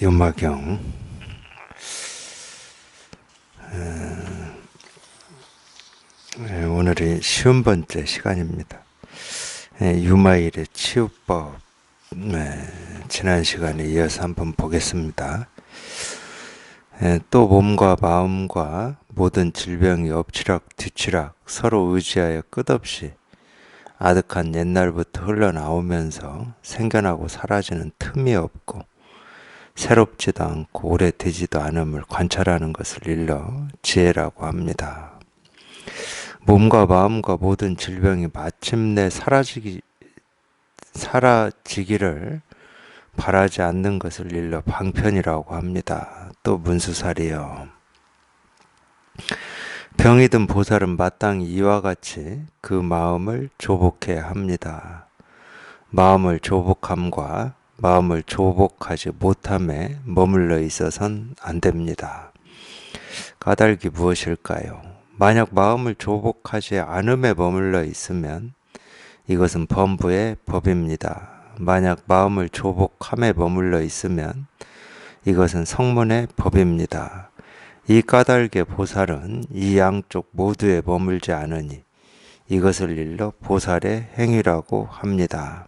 요마경 오늘이 50번째 시간입니다. 유마일의 치유법 지난 시간에 이어서 한번 보겠습니다. 또 몸과 마음과 모든 질병이 엎치락 뒤치락 서로 의지하여 끝없이 아득한 옛날부터 흘러나오면서 생겨나고 사라지는 틈이 없고 새롭지도 않고 오래되지도 않음을 관찰하는 것을 일러 지혜라고 합니다. 몸과 마음과 모든 질병이 마침내 사라지기를 바라지 않는 것을 일러 방편이라고 합니다. 또 문수살이요. 병이 든 보살은 마땅히 이와 같이 그 마음을 조복해야 합니다. 마음을 조복함과 마음을 조복하지 못함에 머물러 있어선 안 됩니다. 까닭이 무엇일까요? 만약 마음을 조복하지 않음에 머물러 있으면 이것은 범부의 법입니다. 만약 마음을 조복함에 머물러 있으면 이것은 성문의 법입니다. 이 까닭의 보살은 이 양쪽 모두에 머물지 않으니 이것을 일러 보살의 행위라고 합니다.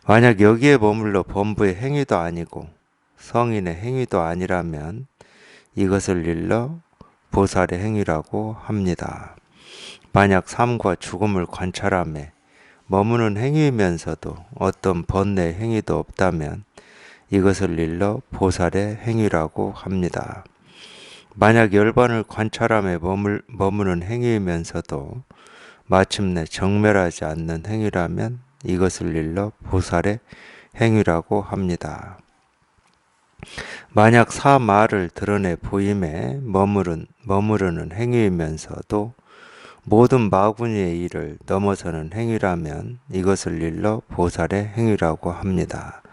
만약 여기에 머물러 범부의 행위도 아니고 성인의 행위도 아니라면 이것을 일러 보살의 행위라고 합니다. 만약 삶과 죽음을 관찰함에 머무는 행위이면서도 어떤 번뇌의 행위도 없다면 이것을 일러 보살의 행위라고 합니다. 만약 열반을 관찰함에 머무는 행위이면서도 마침내 정멸하지 않는 행위라면 이것을 일러 보살의 행위라고 합니다. 만약 사마를 드러내 보임에 머무르는 행위이면서도 모든 마구니의 일을 넘어서는 행위라면 이것을 일러 보살의 행위라고 합니다.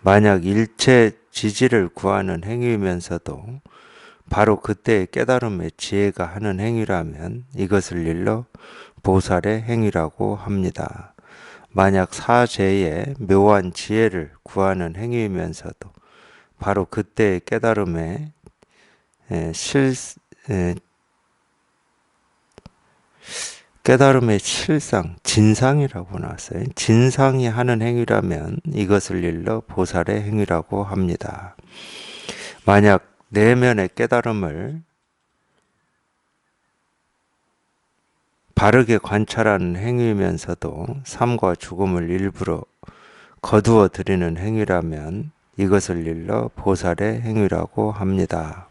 만약 일체 지지를 구하는 행위이면서도 바로 그때의 깨달음의 지혜가 하는 행위라면 이것을 일러 보살의 행위라고 합니다. 만약 사제의 묘한 지혜를 구하는 행위이면서도 바로 그때의 깨달음의 깨달음의 실상, 진상이라고 나왔어요. 진상이 하는 행위라면 이것을 일러 보살의 행위라고 합니다. 만약 내면의 깨달음을 바르게 관찰하는 행위이면서도 삶과 죽음을 일부러 거두어 드리는 행위라면 이것을 일러 보살의 행위라고 합니다.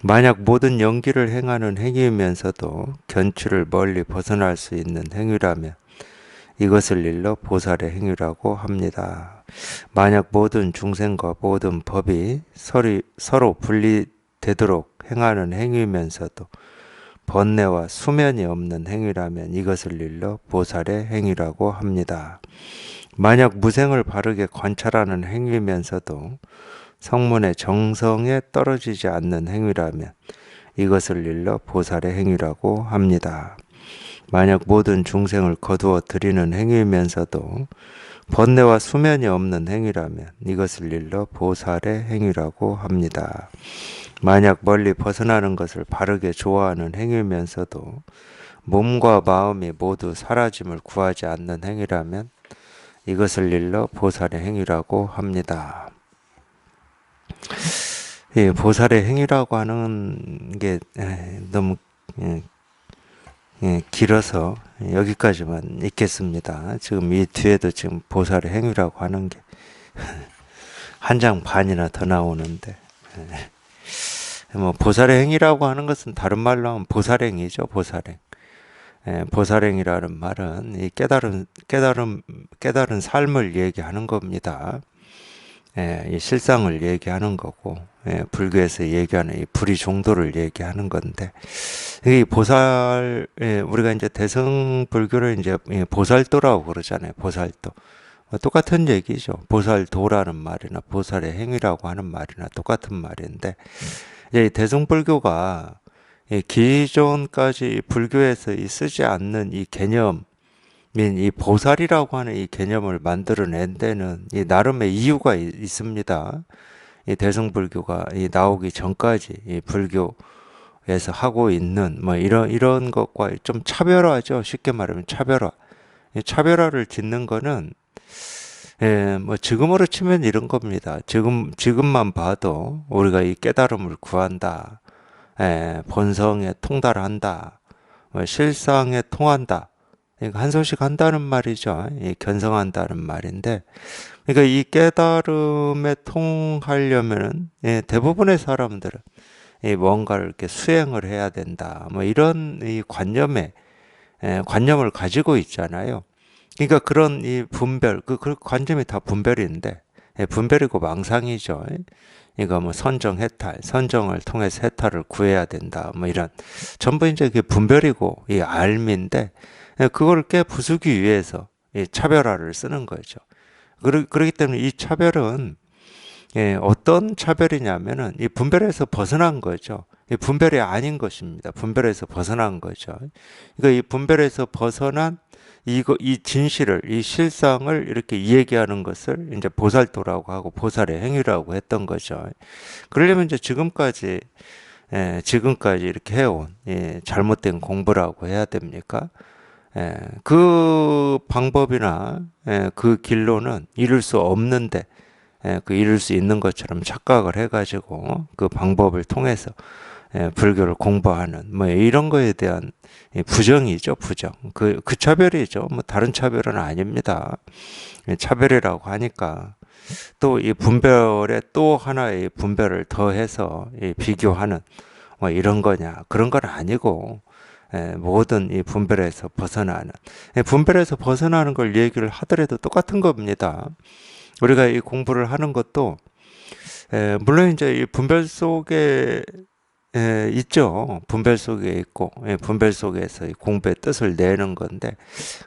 만약 모든 연기를 행하는 행위이면서도 견추를 멀리 벗어날 수 있는 행위라면 이것을 일러 보살의 행위라고 합니다. 만약 모든 중생과 모든 법이 서로 분리되도록 행하는 행위이면서도 번뇌와 수면이 없는 행위라면 이것을 일러 보살의 행위라고 합니다. 만약 무생을 바르게 관찰하는 행위이면서도 성문의 정성에 떨어지지 않는 행위라면 이것을 일러 보살의 행위라고 합니다. 만약 모든 중생을 거두어 드리는 행위이면서도 번뇌와 수면이 없는 행위라면 이것을 일러 보살의 행위라고 합니다. 만약 멀리 벗어나는 것을 바르게 좋아하는 행위이면서도 몸과 마음이 모두 사라짐을 구하지 않는 행위라면 이것을 일러 보살의 행위라고 합니다. 보살의 행위라고 하는 게 너무 길어서 여기까지만 읽겠습니다. 지금 이 뒤에도 지금 보살의 행위라고 하는 게 한 장 반이나 더 나오는데 보살의 행위라고 하는 것은 다른 말로 하면 보살행이죠. 보살행. 보살행이라는 말은 이 깨달은 삶을 얘기하는 겁니다. 이 실상을 얘기하는 거고, 불교에서 얘기하는 이 불의 정도를 얘기하는 건데, 이 보살, 우리가 이제 대승 불교를 이제 보살도라고 그러잖아요. 보살도. 똑같은 얘기죠. 보살도라는 말이나 보살의 행위라고 하는 말이나 똑같은 말인데, 이제 대승불교가 기존까지 불교에서 쓰지 않는 이 개념, 이 보살이라고 하는 이 개념을 만들어낸 데는 이 나름의 이유가 있습니다. 이 대승불교가 이 나오기 전까지 이 불교에서 하고 있는 뭐 이런 것과 좀 차별화죠. 쉽게 말하면 차별화. 이 차별화를 짓는 거는 뭐 지금으로 치면 이런 겁니다. 지금만 봐도 우리가 이 깨달음을 구한다. 본성에 통달한다. 뭐 실상에 통한다. 그러니까 한 소식 한다는 말이죠. 이 견성한다는 말인데, 그러니까 이 깨달음에 통하려면은 대부분의 사람들은 이 뭔가를 이렇게 수행을 해야 된다. 뭐 이런 이 관념을 가지고 있잖아요. 그러니까 그런 이 분별, 그 관점이 다 분별인데, 분별이고 망상이죠. 이거 뭐 선정 해탈, 선정을 통해서 해탈을 구해야 된다. 뭐 이런 전부 이제 그 분별이고 이 알미인데, 그걸 깨 부수기 위해서 이 차별화를 쓰는 거죠. 그렇기 때문에 이 차별은 어떤 차별이냐면은 이 분별에서 벗어난 거죠. 이 분별이 아닌 것입니다. 분별에서 벗어난 거죠. 그러니까 이 분별에서 벗어난 이 진실을, 이 실상을 이렇게 이야기하는 것을 이제 보살도라고 하고 보살의 행위라고 했던 거죠. 그러려면 이제 지금까지 이렇게 해온 잘못된 공부라고 해야 됩니까? 그 방법이나 그 길로는 이룰 수 없는데 그 이룰 수 있는 것처럼 착각을 해가지고 그 방법을 통해서 불교를 공부하는 뭐 이런 거에 대한 부정이죠, 부정. 그 차별이죠. 뭐 다른 차별은 아닙니다. 차별이라고 하니까 또 이 분별에 또 하나의 분별을 더해서 비교하는 뭐 이런 거냐 그런 건 아니고 모든 이 분별에서 벗어나는 분별에서 벗어나는 걸 얘기를 하더라도 똑같은 겁니다. 우리가 이 공부를 하는 것도 물론 이제 이 분별 속에 있죠. 분별 속에 있고 분별 속에서 이 공부의 뜻을 내는 건데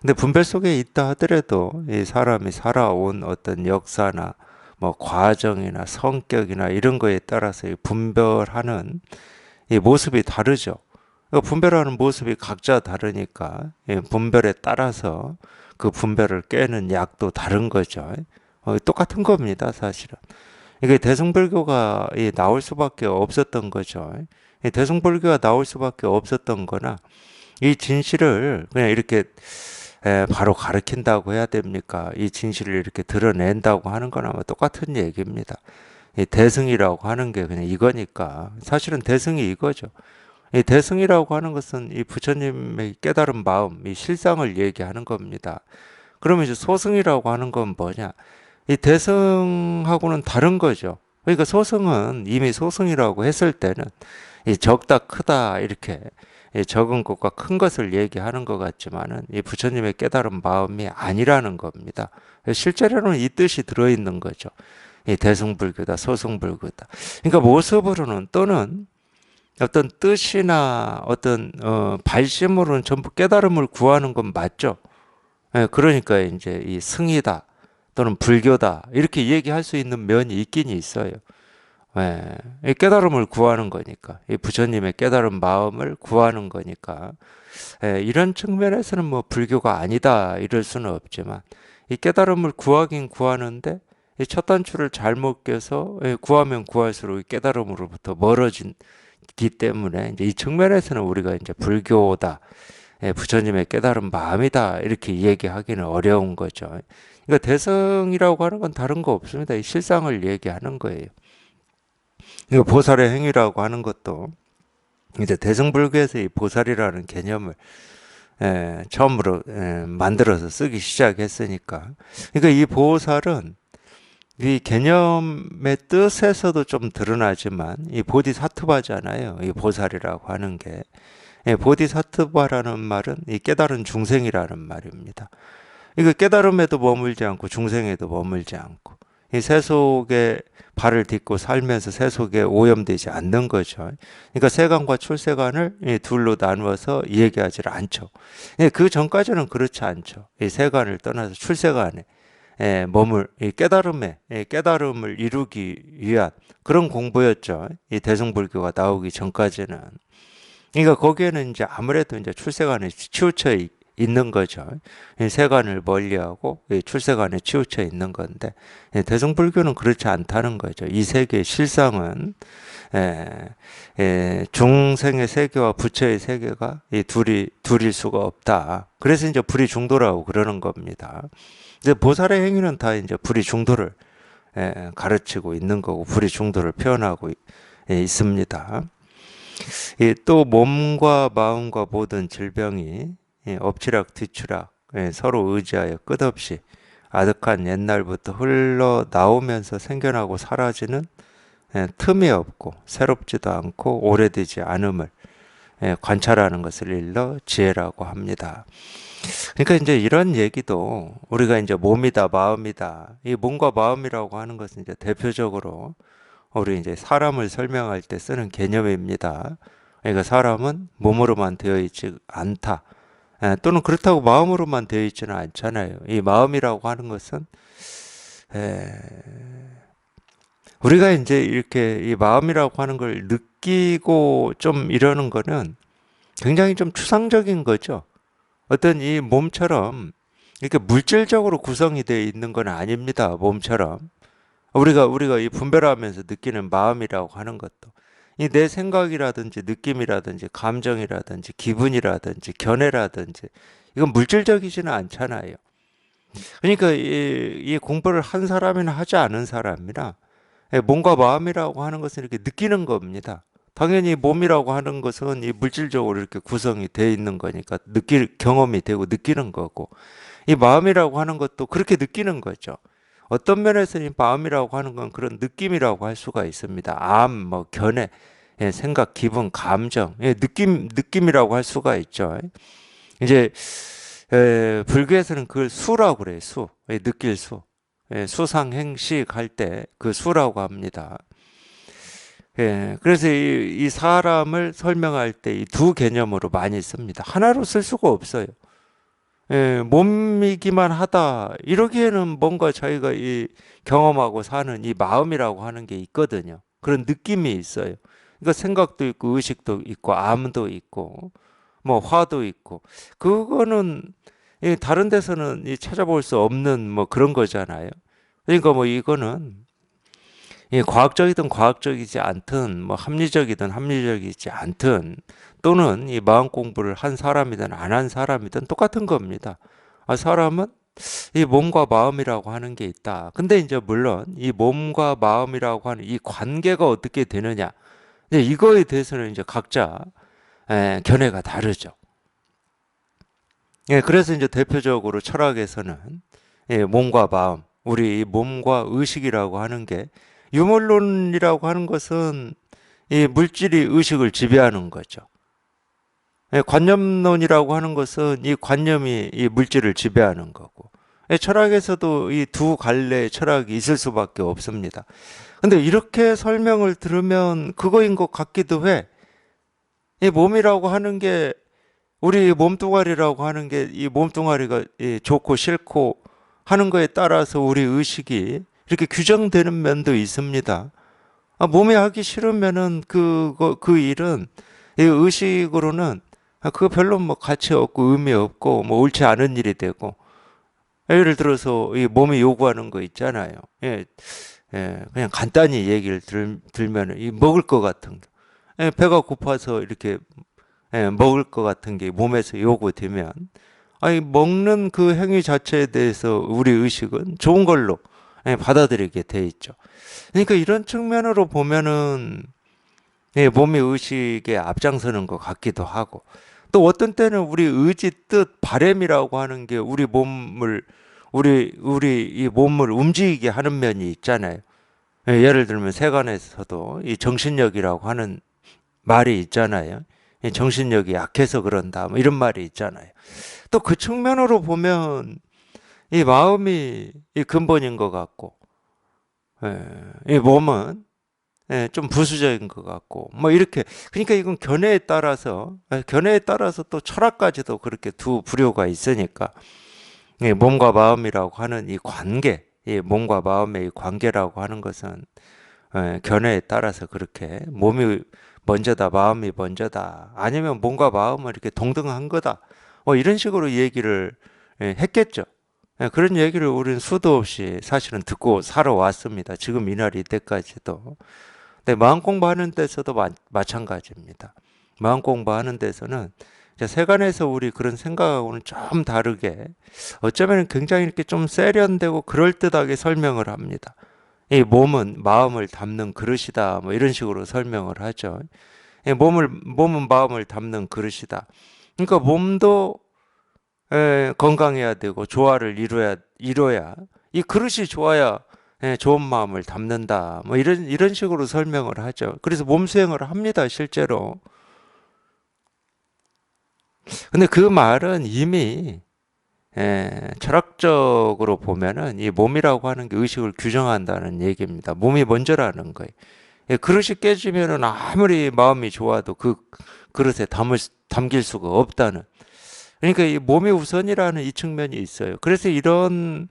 근데 분별 속에 있다 하더라도 이 사람이 살아온 어떤 역사나 뭐 과정이나 성격이나 이런 거에 따라서 이 분별하는 이 모습이 다르죠. 분별하는 모습이 각자 다르니까 분별에 따라서 그 분별을 깨는 약도 다른 거죠. 똑같은 겁니다, 사실은. 이게 대승불교가 나올 수밖에 없었던 거죠. 이 대승불교가 나올 수밖에 없었던 거나 이 진실을 그냥 이렇게 바로 가르친다고 해야 됩니까? 이 진실을 이렇게 드러낸다고 하는 건 아마 똑같은 얘기입니다. 이 대승이라고 하는 게 그냥 이거니까 사실은 대승이 이거죠. 이 대승이라고 하는 것은 이 부처님의 깨달은 마음, 이 실상을 얘기하는 겁니다. 그러면 이제 소승이라고 하는 건 뭐냐? 이 대승하고는 다른 거죠. 그러니까 소승은 이미 소승이라고 했을 때는 이 적다 크다 이렇게 적은 것과 큰 것을 얘기하는 것 같지만은 이 부처님의 깨달은 마음이 아니라는 겁니다. 실제로는 이 뜻이 들어있는 거죠. 이 대승불교다, 소승불교다. 그러니까 모습으로는 또는 어떤 뜻이나 어떤 발심으로는 전부 깨달음을 구하는 건 맞죠. 그러니까 이제 이 승이다 또는 불교다 이렇게 얘기할 수 있는 면이 있긴 있어요. 이 깨달음을 구하는 거니까 이 부처님의 깨달은 마음을 구하는 거니까 이런 측면에서는 뭐 불교가 아니다 이럴 수는 없지만 이 깨달음을 구하긴 구하는데 이 첫 단추를 잘못 껴서 구하면 구할수록 이 깨달음으로부터 멀어지기 때문에 이제 이 측면에서는 우리가 이제 불교다 부처님의 깨달은 마음이다 이렇게 얘기하기는 어려운 거죠. 그러니까 대승이라고 하는 건 다른 거 없습니다. 이 실상을 얘기하는 거예요. 이거 보살의 행위라고 하는 것도 이제 대승불교에서 이 보살이라는 개념을 처음으로 만들어서 쓰기 시작했으니까. 그러니까 이 보살은 이 개념의 뜻에서도 좀 드러나지만 이 보디사트바잖아요. 이 보살이라고 하는 게. 보디사트바라는 말은 이 깨달은 중생이라는 말입니다. 이거 깨달음에도 머물지 않고 중생에도 머물지 않고 이 세속에 발을 딛고 살면서 세속에 오염되지 않는 거죠. 그러니까 세간과 출세간을 이 둘로 나누어서 얘기하지 않죠. 그 전까지는 그렇지 않죠. 이 세간을 떠나서 출세간에 이 깨달음을 이루기 위한 그런 공부였죠. 이 대승불교가 나오기 전까지는. 그러니까 거기에는 이제 아무래도 이제 출세간에 치우쳐 있는 거죠. 이 세간을 멀리하고 이 출세간에 치우쳐 있는 건데 대승불교는 그렇지 않다는 거죠. 이 세계의 실상은 에, 중생의 세계와 부처의 세계가 이 둘일 수가 없다. 그래서 이제 불이 중도라고 그러는 겁니다. 이제 보살의 행위는 다 이제 불이 중도를 가르치고 있는 거고 불이 중도를 표현하고 있습니다. 또 몸과 마음과 모든 질병이 엎치락 뒤치락 서로 의지하여 끝없이 아득한 옛날부터 흘러나오면서 생겨나고 사라지는 틈이 없고 새롭지도 않고 오래되지 않음을 관찰하는 것을 일러 지혜라고 합니다. 그러니까 이제 이런 얘기도 우리가 이제 몸이다, 마음이다. 이 몸과 마음이라고 하는 것은 이제 대표적으로 우리 이제 사람을 설명할 때 쓰는 개념입니다. 그러니까 사람은 몸으로만 되어 있지 않다. 또는 그렇다고 마음으로만 되어 있지는 않잖아요. 이 마음이라고 하는 것은 우리가 이제 이렇게 이 마음이라고 하는 걸 느끼고 좀 이러는 거는 굉장히 좀 추상적인 거죠. 어떤 이 몸처럼 이렇게 물질적으로 구성이 되어 있는 건 아닙니다. 몸처럼. 우리가 이 분별하면서 느끼는 마음이라고 하는 것도 이 내 생각이라든지 느낌이라든지 감정이라든지 기분이라든지 견해라든지 이건 물질적이지는 않잖아요. 그러니까 이 공부를 한 사람이나 하지 않은 사람이나 몸과 마음이라고 하는 것은 이렇게 느끼는 겁니다. 당연히 몸이라고 하는 것은 이 물질적으로 이렇게 구성이 되어 있는 거니까 느낄 경험이 되고 느끼는 거고 이 마음이라고 하는 것도 그렇게 느끼는 거죠. 어떤 면에서는 이 마음이라고 하는 건 그런 느낌이라고 할 수가 있습니다. 뭐 견해, 생각, 기분, 감정, 느낌이라고 할 수가 있죠. 이제 불교에서는 그걸 수라고 그래요. 수, 느낄 수. 수상행식 할 때 그 수라고 합니다. 그래서 이 사람을 설명할 때 이 두 개념으로 많이 씁니다. 하나로 쓸 수가 없어요. 몸이기만 하다 이러기에는 뭔가 저희가 이 경험하고 사는 이 마음이라고 하는 게 있거든요. 그런 느낌이 있어요. 그러니까 생각도 있고 의식도 있고 암도 있고 뭐 화도 있고 그거는 다른 데서는 찾아볼 수 없는 뭐 그런 거잖아요. 그러니까 뭐 이거는 과학적이든 과학적이지 않든 뭐 합리적이든 합리적이지 않든 또는 이 마음 공부를 한 사람이든 안 한 사람이든 똑같은 겁니다. 사람은 이 몸과 마음이라고 하는 게 있다. 근데 이제 물론 이 몸과 마음이라고 하는 이 관계가 어떻게 되느냐. 이거에 대해서는 이제 각자 견해가 다르죠. 그래서 이제 대표적으로 철학에서는 몸과 마음, 우리 몸과 의식이라고 하는 게 유물론이라고 하는 것은 이 물질이 의식을 지배하는 거죠. 관념론이라고 하는 것은 이 관념이 이 물질을 지배하는 거고. 철학에서도 이 두 갈래의 철학이 있을 수밖에 없습니다. 근데 이렇게 설명을 들으면 그거인 것 같기도 해. 이 몸이라고 하는 게 우리 몸뚱아리라고 하는 게 이 몸뚱아리가 좋고 싫고 하는 거에 따라서 우리 의식이 이렇게 규정되는 면도 있습니다. 몸이 하기 싫으면은 그 일은 이 의식으로는 그거 별로 뭐 가치 없고 의미 없고 뭐 옳지 않은 일이 되고 예를 들어서 이 몸이 요구하는 거 있잖아요. 그냥 간단히 얘기를 들면은 이 먹을 것 같은 거. 배가 고파서 이렇게 먹을 것 같은 게 몸에서 요구되면 먹는 그 행위 자체에 대해서 우리 의식은 좋은 걸로 받아들이게 돼 있죠. 그러니까 이런 측면으로 보면은 몸이 의식에 앞장서는 것 같기도 하고 또 어떤 때는 우리 의지, 뜻, 바램이라고 하는 게 우리 이 몸을 움직이게 하는 면이 있잖아요. 예를 들면 세간에서도 이 정신력이라고 하는 말이 있잖아요. 정신력이 약해서 그런다 뭐 이런 말이 있잖아요. 또 그 측면으로 보면 이 마음이 이 근본인 것 같고 이 몸은 좀 부수적인 것 같고 뭐 이렇게 그러니까 이건 견해에 따라서 또 철학까지도 그렇게 두 부류가 있으니까 몸과 마음이라고 하는 이 관계 이 몸과 마음의 이 관계라고 하는 것은 견해에 따라서 그렇게 몸이 먼저다 마음이 먼저다 아니면 몸과 마음은 이렇게 동등한 거다 뭐 이런 식으로 얘기를 했겠죠. 그런 얘기를 우리는 수도 없이 사실은 듣고 살아왔습니다. 지금 이날 이때까지도. 근데 마음 공부하는 데서도 마찬가지입니다. 마음 공부하는 데서는 이제 세간에서 우리 그런 생각하고는 좀 다르게 어쩌면 굉장히 이렇게 좀 세련되고 그럴듯하게 설명을 합니다. 이 몸은 마음을 담는 그릇이다. 뭐 이런 식으로 설명을 하죠. 몸은 마음을 담는 그릇이다. 그러니까 몸도 건강해야 되고 조화를 이뤄야 이 그릇이 좋아야 좋은 마음을 담는다. 뭐 이런 식으로 설명을 하죠. 그래서 몸 수행을 합니다, 실제로. 근데 그 말은 이미 철학적으로 보면은 이 몸이라고 하는 게 의식을 규정한다는 얘기입니다. 몸이 먼저라는 거예요. 그릇이 깨지면은 아무리 마음이 좋아도 그 그릇에 담길 수가 없다는. 그러니까 이 몸이 우선이라는 이 측면이 있어요. 그래서 이런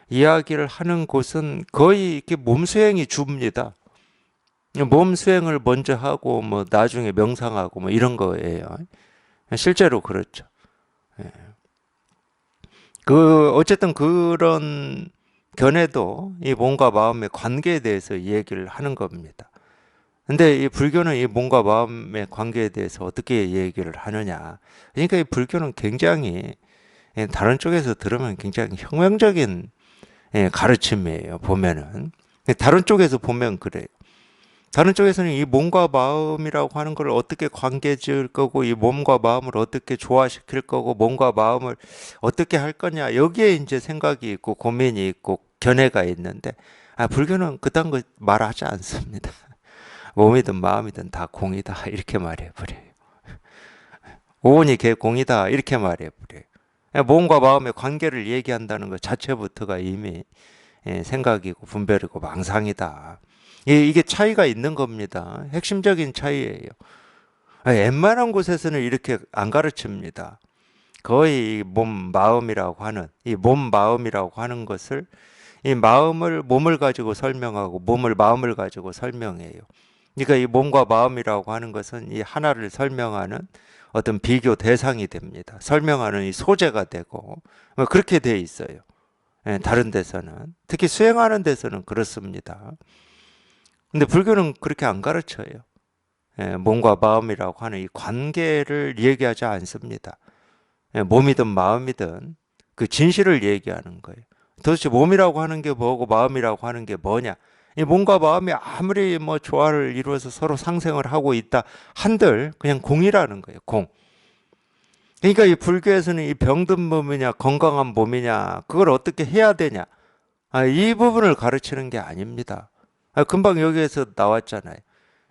이야기를 하는 곳은 거의 이렇게 몸 수행이 주입니다. 몸 수행을 먼저 하고 뭐 나중에 명상하고 뭐 이런 거예요. 실제로 그렇죠. 어쨌든 그런 견해도 이 몸과 마음의 관계에 대해서 얘기를 하는 겁니다. 근데 이 불교는 이 몸과 마음의 관계에 대해서 어떻게 얘기를 하느냐. 그러니까 이 불교는 굉장히 다른 쪽에서 들으면 굉장히 혁명적인 가르침이에요. 보면은. 다른 쪽에서 보면 그래요. 다른 쪽에서는 이 몸과 마음이라고 하는 걸 어떻게 관계 지을 거고, 이 몸과 마음을 어떻게 조화시킬 거고, 몸과 마음을 어떻게 할 거냐. 여기에 이제 생각이 있고, 고민이 있고, 견해가 있는데, 불교는 그딴 거 말하지 않습니다. 몸이든 마음이든 다 공이다. 이렇게 말해버려요. 오온이 개공이다. 이렇게 말해버려요. 몸과 마음의 관계를 얘기한다는 것 자체부터가 이미 생각이고 분별이고 망상이다. 이게 차이가 있는 겁니다. 핵심적인 차이예요. 웬만한 곳에서는 이렇게 안 가르칩니다. 거의 이 몸 마음이라고 하는 것을 이 마음을 몸을 가지고 설명하고 몸을 마음을 가지고 설명해요. 그러니까 이 몸과 마음이라고 하는 것은 이 하나를 설명하는 어떤 비교 대상이 됩니다. 설명하는 이 소재가 되고 뭐 그렇게 돼 있어요. 다른 데서는 특히 수행하는 데서는 그렇습니다. 근데 불교는 그렇게 안 가르쳐요. 몸과 마음이라고 하는 이 관계를 얘기하지 않습니다. 몸이든 마음이든 그 진실을 얘기하는 거예요. 도대체 몸이라고 하는 게 뭐고 마음이라고 하는 게 뭐냐? 이 몸과 마음이 아무리 뭐 조화를 이루어서 서로 상생을 하고 있다 한들 그냥 공이라는 거예요. 공. 그러니까 이 불교에서는 이 병든 몸이냐 건강한 몸이냐 그걸 어떻게 해야 되냐 이 부분을 가르치는 게 아닙니다. 금방 여기에서 나왔잖아요.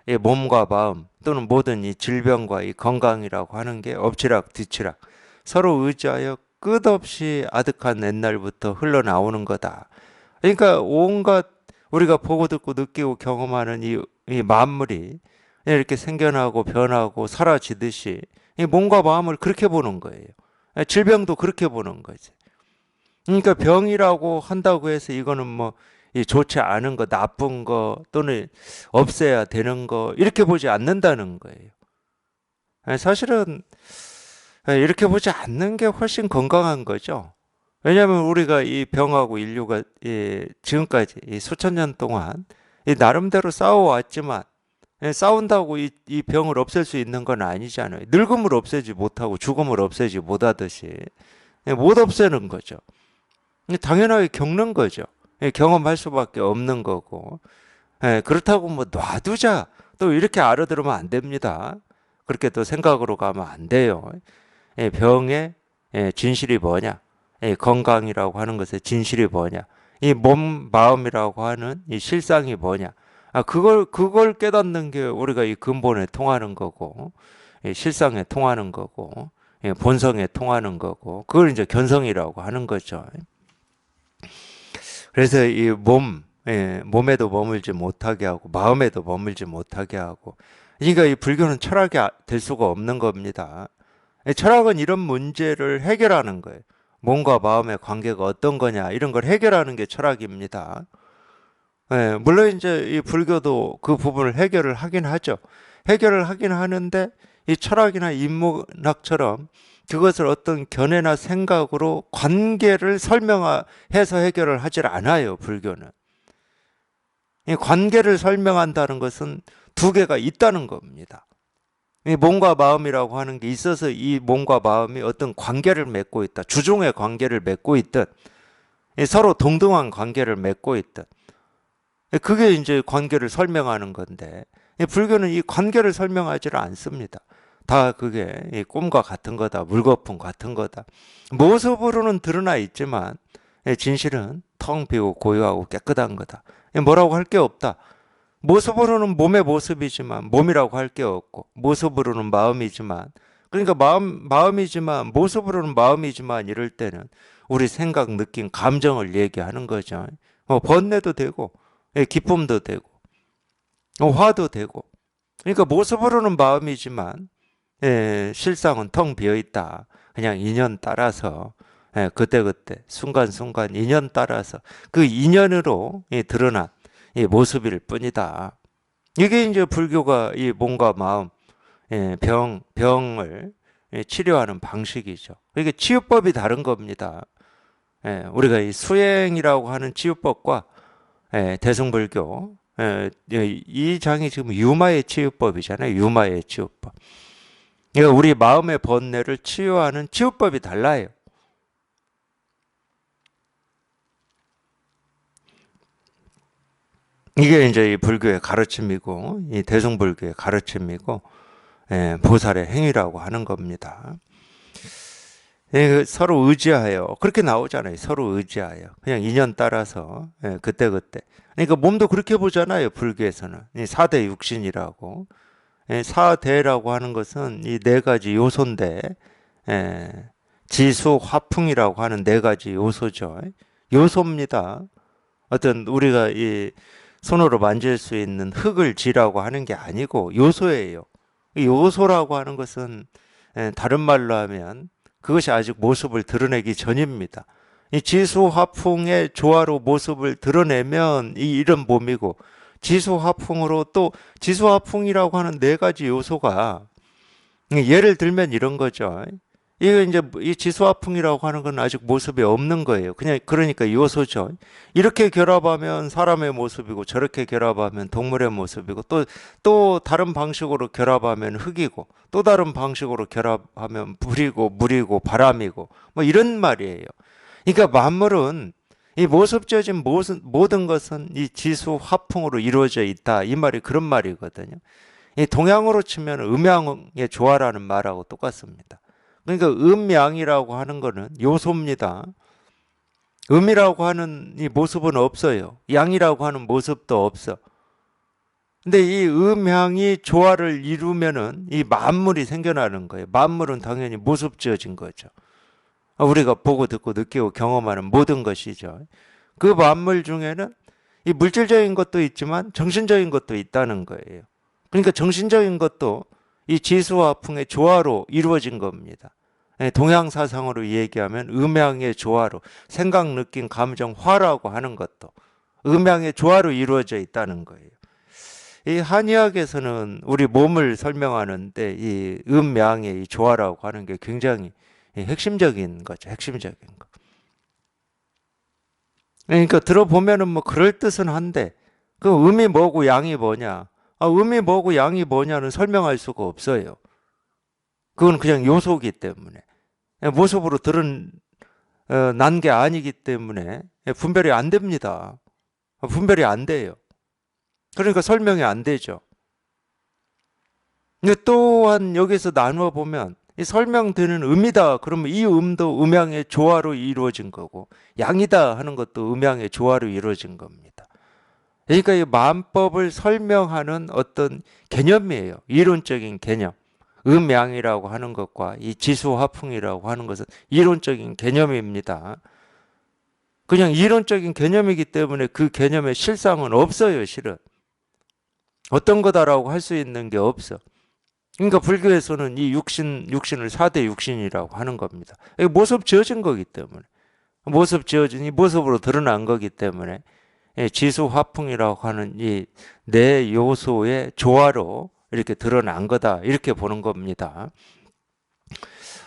이 몸과 마음 또는 모든 이 질병과 이 건강이라고 하는 게 엎치락 뒤치락 서로 의지하여 끝없이 아득한 옛날부터 흘러나오는 거다. 그러니까 온갖 우리가 보고 듣고 느끼고 경험하는 이 만물이 이렇게 생겨나고 변하고 사라지듯이 이 몸과 마음을 그렇게 보는 거예요. 질병도 그렇게 보는 거지. 그러니까 병이라고 한다고 해서 이거는 뭐 이 좋지 않은 거, 나쁜 거 또는 없애야 되는 거 이렇게 보지 않는다는 거예요. 사실은 이렇게 보지 않는 게 훨씬 건강한 거죠. 왜냐하면 우리가 이 병하고 인류가 지금까지 이 수천 년 동안 이 나름대로 싸워왔지만 싸운다고 이 병을 없앨 수 있는 건 아니잖아요. 늙음을 없애지 못하고 죽음을 없애지 못하듯이 못 없애는 거죠. 당연하게 겪는 거죠. 경험할 수밖에 없는 거고. 그렇다고 뭐 놔두자 또 이렇게 알아들으면 안 됩니다. 그렇게 또 생각으로 가면 안 돼요. 병의 진실이 뭐냐? 건강이라고 하는 것의 진실이 뭐냐? 이 몸, 마음이라고 하는 이 실상이 뭐냐? 그걸 깨닫는 게 우리가 이 근본에 통하는 거고, 실상에 통하는 거고, 본성에 통하는 거고, 그걸 이제 견성이라고 하는 거죠. 그래서 이 몸에도 머물지 못하게 하고, 마음에도 머물지 못하게 하고, 그러니까 이 불교는 철학이 될 수가 없는 겁니다. 철학은 이런 문제를 해결하는 거예요. 몸과 마음의 관계가 어떤 거냐, 이런 걸 해결하는 게 철학입니다. 물론 이제 이 불교도 그 부분을 해결을 하긴 하죠. 해결을 하긴 하는데 이 철학이나 인문학처럼 그것을 어떤 견해나 생각으로 관계를 설명해서 해결을 하질 않아요, 불교는. 이 관계를 설명한다는 것은 두 개가 있다는 겁니다. 이 몸과 마음이라고 하는 게 있어서 이 몸과 마음이 어떤 관계를 맺고 있다. 주종의 관계를 맺고 있든, 서로 동등한 관계를 맺고 있든. 그게 이제 관계를 설명하는 건데, 불교는 이 관계를 설명하지를 않습니다. 다 그게 꿈과 같은 거다. 물거품 같은 거다. 모습으로는 드러나 있지만 진실은 텅 비고 고요하고 깨끗한 거다. 뭐라고 할 게 없다. 모습으로는 몸의 모습이지만 몸이라고 할 게 없고, 모습으로는 마음이지만, 그러니까 마음이지만 모습으로는 마음이지만 이럴 때는 우리 생각, 느낌, 감정을 얘기하는 거죠. 번뇌도 되고 기쁨도 되고 화도 되고. 그러니까 모습으로는 마음이지만 실상은 텅 비어 있다. 그냥 인연 따라서 그때그때 순간순간 인연 따라서 그 인연으로 드러난 이 모습일 뿐이다. 이게 이제 불교가 이 몸과 마음 병을 치료하는 방식이죠. 이게 치유법이 다른 겁니다. 우리가 이 수행이라고 하는 치유법과 대승불교 이 장이 지금 유마의 치유법이잖아요. 유마의 치유법. 그러니까 우리 마음의 번뇌를 치유하는 치유법이 달라요. 이게 이제 이 불교의 가르침이고, 이 대승불교의 가르침이고, 보살의 행위라고 하는 겁니다. 서로 의지하여, 그렇게 나오잖아요. 서로 의지하여. 그냥 인연 따라서, 그때그때. 그러니까 몸도 그렇게 보잖아요. 불교에서는. 이 사대 육신이라고. 사대라고 하는 것은 이 네 가지 요소인데, 지수, 화풍이라고 하는 네 가지 요소죠. 요소입니다. 어떤 우리가 이 손으로 만질 수 있는 흙을 지라고 하는 게 아니고 요소예요. 이 요소라고 하는 것은 다른 말로 하면 그것이 아직 모습을 드러내기 전입니다. 이 지수화풍의 조화로 모습을 드러내면 이런 몸이고, 지수화풍으로 또 지수화풍이라고 하는 네 가지 요소가, 예를 들면 이런 거죠. 이거 이제 이 지수화풍이라고 하는 건 아직 모습이 없는 거예요. 그냥 그러니까 요소죠. 이렇게 결합하면 사람의 모습이고, 저렇게 결합하면 동물의 모습이고, 또 다른 방식으로 결합하면 흙이고, 또 다른 방식으로 결합하면 불이고 물이고 바람이고, 뭐 이런 말이에요. 그러니까 만물은 이 모습지어진 모든 것은 이 지수화풍으로 이루어져 있다. 이 말이 그런 말이거든요. 이 동양으로 치면 음양의 조화라는 말하고 똑같습니다. 그러니까 음양이라고 하는 거는 요소입니다. 음이라고 하는 이 모습은 없어요. 양이라고 하는 모습도 없어. 근데 이 음양이 조화를 이루면은 이 만물이 생겨나는 거예요. 만물은 당연히 모습 지어진 거죠. 우리가 보고 듣고 느끼고 경험하는 모든 것이죠. 그 만물 중에는 이 물질적인 것도 있지만 정신적인 것도 있다는 거예요. 그러니까 정신적인 것도 이 지수화풍의 조화로 이루어진 겁니다. 동양사상으로 얘기하면 음양의 조화로, 생각, 느낌, 감정, 화라고 하는 것도 음양의 조화로 이루어져 있다는 거예요. 이 한의학에서는 우리 몸을 설명하는데 이 음양의 이 조화라고 하는 게 굉장히 핵심적인 거죠. 핵심적인 거. 그러니까 들어보면은 뭐 그럴 듯은 한데, 그 음이 뭐고 양이 뭐냐? 음이 뭐고 양이 뭐냐는 설명할 수가 없어요. 그건 그냥 요소기 때문에, 모습으로 드러난 게 아니기 때문에 분별이 안 됩니다. 분별이 안 돼요. 그러니까 설명이 안 되죠. 근데 또한 여기서 나누어 보면 이 설명되는 음이다. 그러면 이 음도 음양의 조화로 이루어진 거고, 양이다 하는 것도 음양의 조화로 이루어진 겁니다. 그러니까 이 만법을 설명하는 어떤 개념이에요. 이론적인 개념. 음양이라고 하는 것과 이 지수화풍이라고 하는 것은 이론적인 개념입니다. 그냥 이론적인 개념이기 때문에 그 개념의 실상은 없어요, 실은. 어떤 거다라고 할 수 있는 게 없어. 그러니까 불교에서는 이 육신을 사대 육신이라고 하는 겁니다. 모습 지어진 거기 때문에, 모습 지어진 이 모습으로 드러난 거기 때문에 지수화풍이라고 하는 이 네 요소의 조화로 이렇게 드러난 거다 이렇게 보는 겁니다.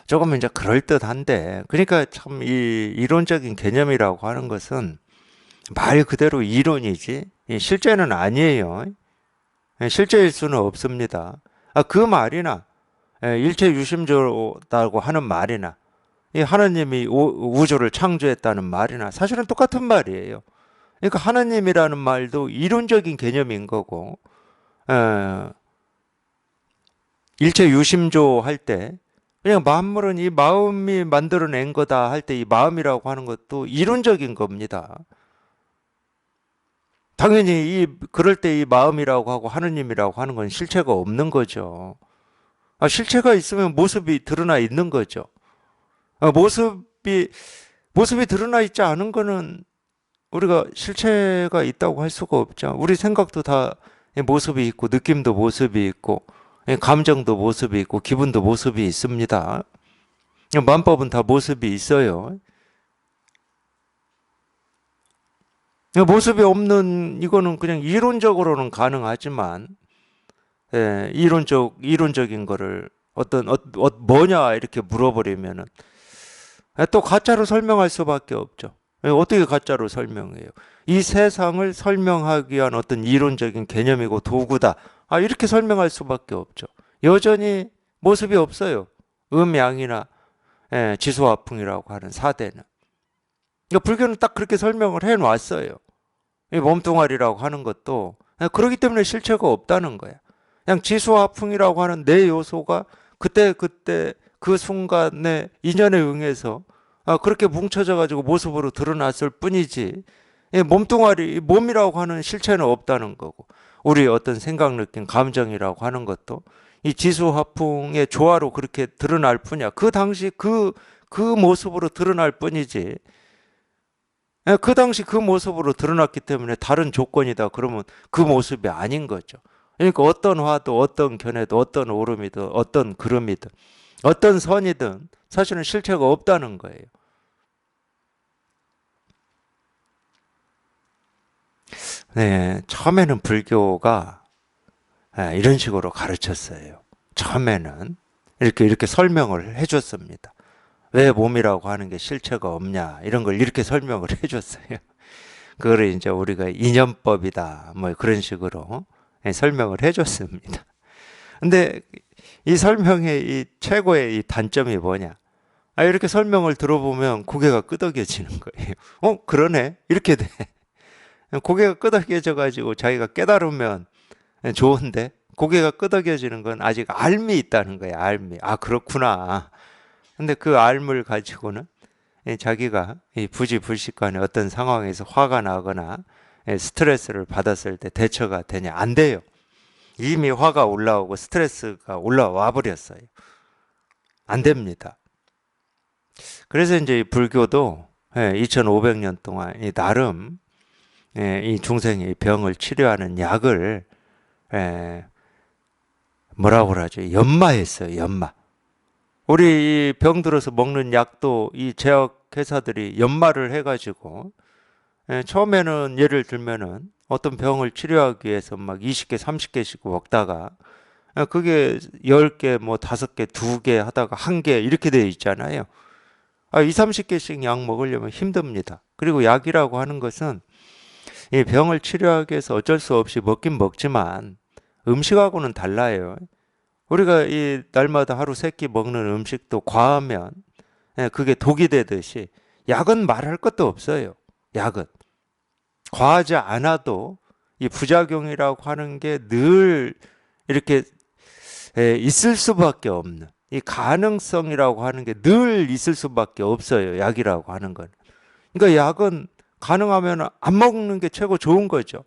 조금 이제 그럴듯한데, 그러니까 참 이 이론적인 개념이라고 하는 것은 말 그대로 이론이지 실제는 아니에요. 실제일 수는 없습니다. 그 말이나 일체 유심조다고 하는 말이나 이 하나님이 우주를 창조했다는 말이나 사실은 똑같은 말이에요. 그러니까 하나님이라는 말도 이론적인 개념인 거고, 일체 유심조 할 때 그냥 만물은 이 마음이 만들어낸 거다 할 때 이 마음이라고 하는 것도 이론적인 겁니다. 당연히 그럴 때 이 마음이라고 하고 하느님이라고 하는 건 실체가 없는 거죠. 실체가 있으면 모습이 드러나 있는 거죠. 모습이 드러나 있지 않은 거는 우리가 실체가 있다고 할 수가 없죠. 우리 생각도 다 모습이 있고, 느낌도 모습이 있고, 감정도 모습이 있고, 기분도 모습이 있습니다. 만법은 다 모습이 있어요. 모습이 없는 이거는 그냥 이론적으로는 가능하지만, 이론적인 거를 뭐냐 이렇게 물어버리면은 또 가짜로 설명할 수밖에 없죠. 어떻게 가짜로 설명해요? 이 세상을 설명하기 위한 어떤 이론적인 개념이고 도구다. 이렇게 설명할 수밖에 없죠. 여전히 모습이 없어요. 음양이나 지수화풍이라고 하는 사대는. 그러니까 불교는 딱 그렇게 설명을 해놨어요. 이 몸뚱아리라고 하는 것도 그렇기 때문에 실체가 없다는 거야. 그냥 지수화풍이라고 하는 네 요소가 그때 그 순간의 인연에 응해서 그렇게 뭉쳐져 가지고 모습으로 드러났을 뿐이지, 몸뚱아리, 몸이라고 하는 실체는 없다는 거고, 우리 어떤 생각, 느낌, 감정이라고 하는 것도 이 지수화풍의 조화로 그렇게 드러날 뿐이야. 그 당시 그 모습으로 드러날 뿐이지, 그 당시 그 모습으로 드러났기 때문에 다른 조건이다 그러면 그 모습이 아닌 거죠. 그러니까 어떤 화도, 어떤 견해도, 어떤 오름이든, 어떤 구름이든, 어떤 선이든 사실은 실체가 없다는 거예요. 네, 처음에는 불교가 이런 식으로 가르쳤어요. 처음에는 이렇게 설명을 해줬습니다. 왜 몸이라고 하는 게 실체가 없냐 이런 걸 이렇게 설명을 해줬어요. 그거를 이제 우리가 인연법이다 뭐 그런 식으로 설명을 해줬습니다. 근데 이 설명의 이 최고의 이 단점이 뭐냐? 이렇게 설명을 들어보면 고개가 끄덕여지는 거예요. 그러네? 이렇게 돼. 고개가 끄덕여져 가지고 자기가 깨달으면 좋은데, 고개가 끄덕여지는 건 아직 알미 있다는 거예요. 알미. 그렇구나. 근데 그 알을 가지고는 자기가 이 부지불식간에 어떤 상황에서 화가 나거나 스트레스를 받았을 때 대처가 되냐? 안 돼요. 이미 화가 올라오고 스트레스가 올라와 버렸어요. 안 됩니다. 그래서 이제 불교도 2500년 동안 나름 이 중생의 병을 치료하는 약을 뭐라고 그러죠? 연마했어요. 연마. 우리 병 들어서 먹는 약도 이 제약 회사들이 연마를 해가지고 처음에는 예를 들면은 어떤 병을 치료하기 위해서 막 20개, 30개씩 먹다가 그게 10개, 뭐 5개, 2개 하다가 1개 이렇게 되어 있잖아요. 2, 30개씩 약 먹으려면 힘듭니다. 그리고 약이라고 하는 것은 이 병을 치료하기 위해서 어쩔 수 없이 먹긴 먹지만 음식하고는 달라요. 우리가 이 날마다 하루 3끼 먹는 음식도 과하면 그게 독이 되듯이 약은 말할 것도 없어요. 약은 과하지 않아도 이 부작용이라고 하는 게 늘 이렇게 있을 수밖에 없는, 이 가능성이라고 하는 게 늘 있을 수밖에 없어요. 약이라고 하는 건. 그러니까 약은 가능하면 안 먹는 게 최고 좋은 거죠.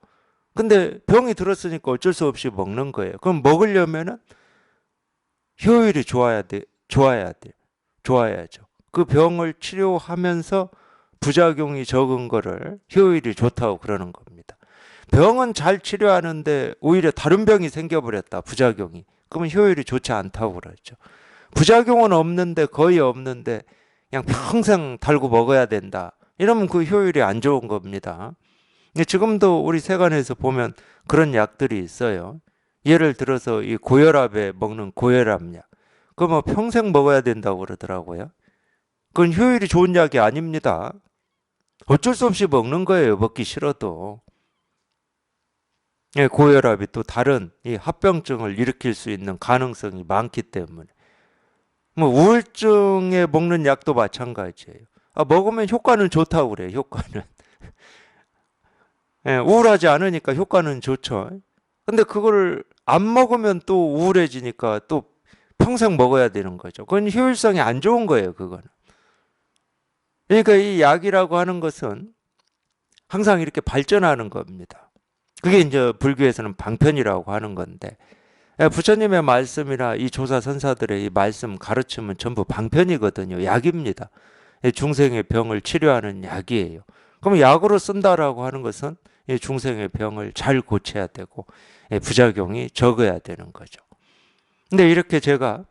근데 병이 들었으니까 어쩔 수 없이 먹는 거예요. 그럼 먹으려면은 효율이 좋아야죠. 그 병을 치료하면서 부작용이 적은 거를 효율이 좋다고 그러는 겁니다. 병은 잘 치료하는데 오히려 다른 병이 생겨버렸다, 부작용이. 그러면 효율이 좋지 않다고 그러죠. 부작용은 없는데, 거의 없는데 그냥 평생 달고 먹어야 된다, 이러면 그 효율이 안 좋은 겁니다. 지금도 우리 세간에서 보면 그런 약들이 있어요. 예를 들어서 이 고혈압에 먹는 고혈압약. 그거 뭐 평생 먹어야 된다고 그러더라고요. 그건 효율이 좋은 약이 아닙니다. 어쩔 수 없이 먹는 거예요. 먹기 싫어도. 예, 고혈압이 또 다른 이 합병증을 일으킬 수 있는 가능성이 많기 때문에. 뭐 우울증에 먹는 약도 마찬가지예요. 먹으면 효과는 좋다고 그래요. 효과는. 예, 우울하지 않으니까 효과는 좋죠. 근데 그걸 안 먹으면 또 우울해지니까 또 평생 먹어야 되는 거죠. 그건 효율성이 안 좋은 거예요, 그거는. 그러니까 이 약이라고 하는 것은 항상 이렇게 발전하는 겁니다. 그게 이제 불교에서는 방편이라고 하는 건데, 부처님의 말씀이나 이 조사 선사들의 이 말씀 가르침은 전부 방편이거든요. 약입니다. 중생의 병을 치료하는 약이에요. 그럼 약으로 쓴다라고 하는 것은 중생의 병을 잘 고쳐야 되고 부작용이 적어야 되는 거죠. 근데 이렇게 제가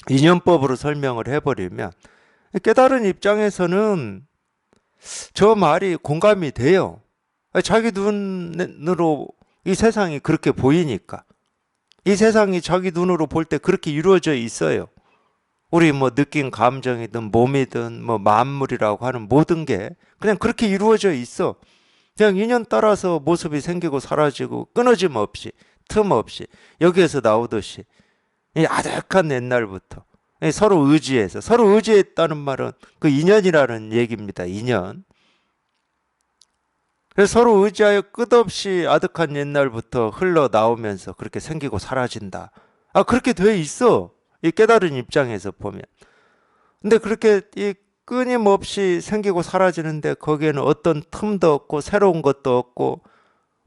인연법으로 설명을 해버리면 깨달은 입장에서는 저 말이 공감이 돼요. 자기 눈으로 이 세상이 그렇게 보이니까. 이 세상이 자기 눈으로 볼 때 그렇게 이루어져 있어요. 우리 뭐 느낀 감정이든 몸이든 뭐 만물이라고 하는 모든 게 그냥 그렇게 이루어져 있어. 그냥 인연 따라서 모습이 생기고 사라지고 끊어짐 없이 틈 없이 여기에서 나오듯이 이 아득한 옛날부터 서로 의지해서 서로 의지했다는 말은 그 인연이라는 얘기입니다. 인연. 그래서 서로 의지하여 끝없이 아득한 옛날부터 흘러나오면서 그렇게 생기고 사라진다. 그렇게 돼 있어. 이 깨달은 입장에서 보면. 근데 그렇게 이 끊임없이 생기고 사라지는데 거기에는 어떤 틈도 없고 새로운 것도 없고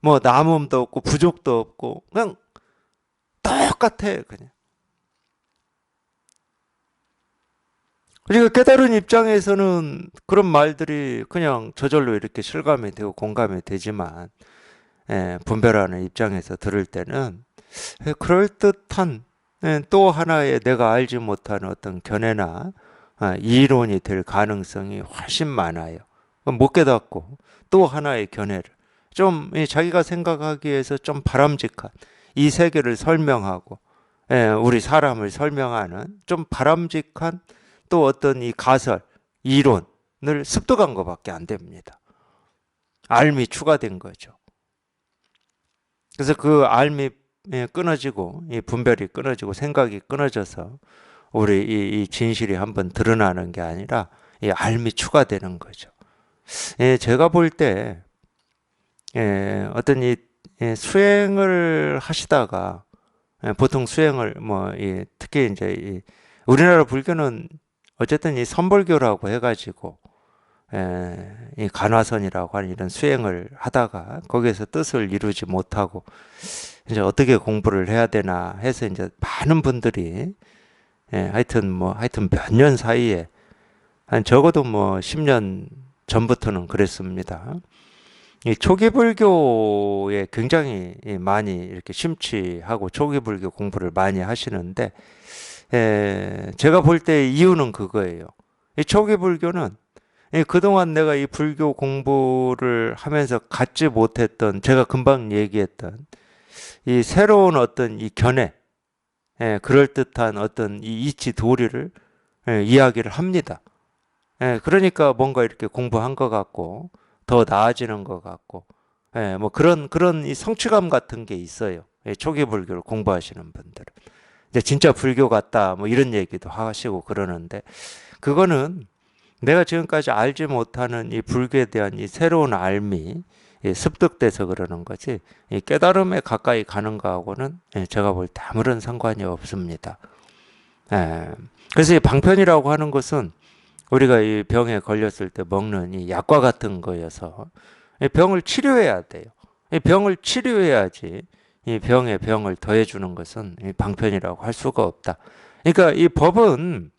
뭐 남음도 없고 부족도 없고 그냥 똑같아 그냥. 그러니까 깨달은 입장에서는 그런 말들이 그냥 저절로 이렇게 실감이 되고 공감이 되지만 분별하는 입장에서 들을 때는 그럴듯한 또 하나의 내가 알지 못하는 어떤 견해나 이론이 될 가능성이 훨씬 많아요. 못 깨닫고 또 하나의 견해를 좀 자기가 생각하기에서 좀 바람직한 이 세계를 설명하고 우리 사람을 설명하는 좀 바람직한 또 어떤 이 가설, 이론을 습득한 것밖에 안 됩니다. 알미 추가된 거죠. 그래서 그 알미 끊어지고 이 분별이 끊어지고 생각이 끊어져서 우리 이 진실이 한번 드러나는 게 아니라 이 알미 추가되는 거죠. 제가 볼 때 어떤 이 수행을 하시다가 보통 수행을 뭐 특히 이제 우리나라 불교는 어쨌든 이 선불교라고 해가지고 이 간화선이라고 하는 이런 수행을 하다가 거기에서 뜻을 이루지 못하고 이제 어떻게 공부를 해야 되나 해서 이제 많은 분들이 하여튼 몇 년 사이에 한 적어도 뭐 10년 전부터는 그랬습니다. 이 초기 불교에 굉장히 많이 이렇게 심취하고 초기 불교 공부를 많이 하시는데 제가 볼 때 이유는 그거예요. 이 초기 불교는 그동안 내가 이 불교 공부를 하면서 갖지 못했던 제가 금방 얘기했던 이 새로운 어떤 이 견해, 그럴듯한 어떤 이 이치 도리를 이야기를 합니다. 그러니까 뭔가 이렇게 공부한 것 같고 더 나아지는 것 같고 뭐 그런 이 성취감 같은 게 있어요. 초기 불교를 공부하시는 분들은. 이제 진짜 불교 같다 뭐 이런 얘기도 하시고 그러는데 그거는 내가 지금까지 알지 못하는 이 불교에 대한 이 새로운 알미 습득돼서 그러는 거지 이 깨달음에 가까이 가는 거하고는 제가 볼 때 아무런 상관이 없습니다. 그래서 이 방편이라고 하는 것은 우리가 이 병에 걸렸을 때 먹는 이 약과 같은 거여서 이 병을 치료해야 돼요. 이 병을 치료해야지 이 병에 병을 더해주는 것은 이 방편이라고 할 수가 없다. 그러니까 이 법은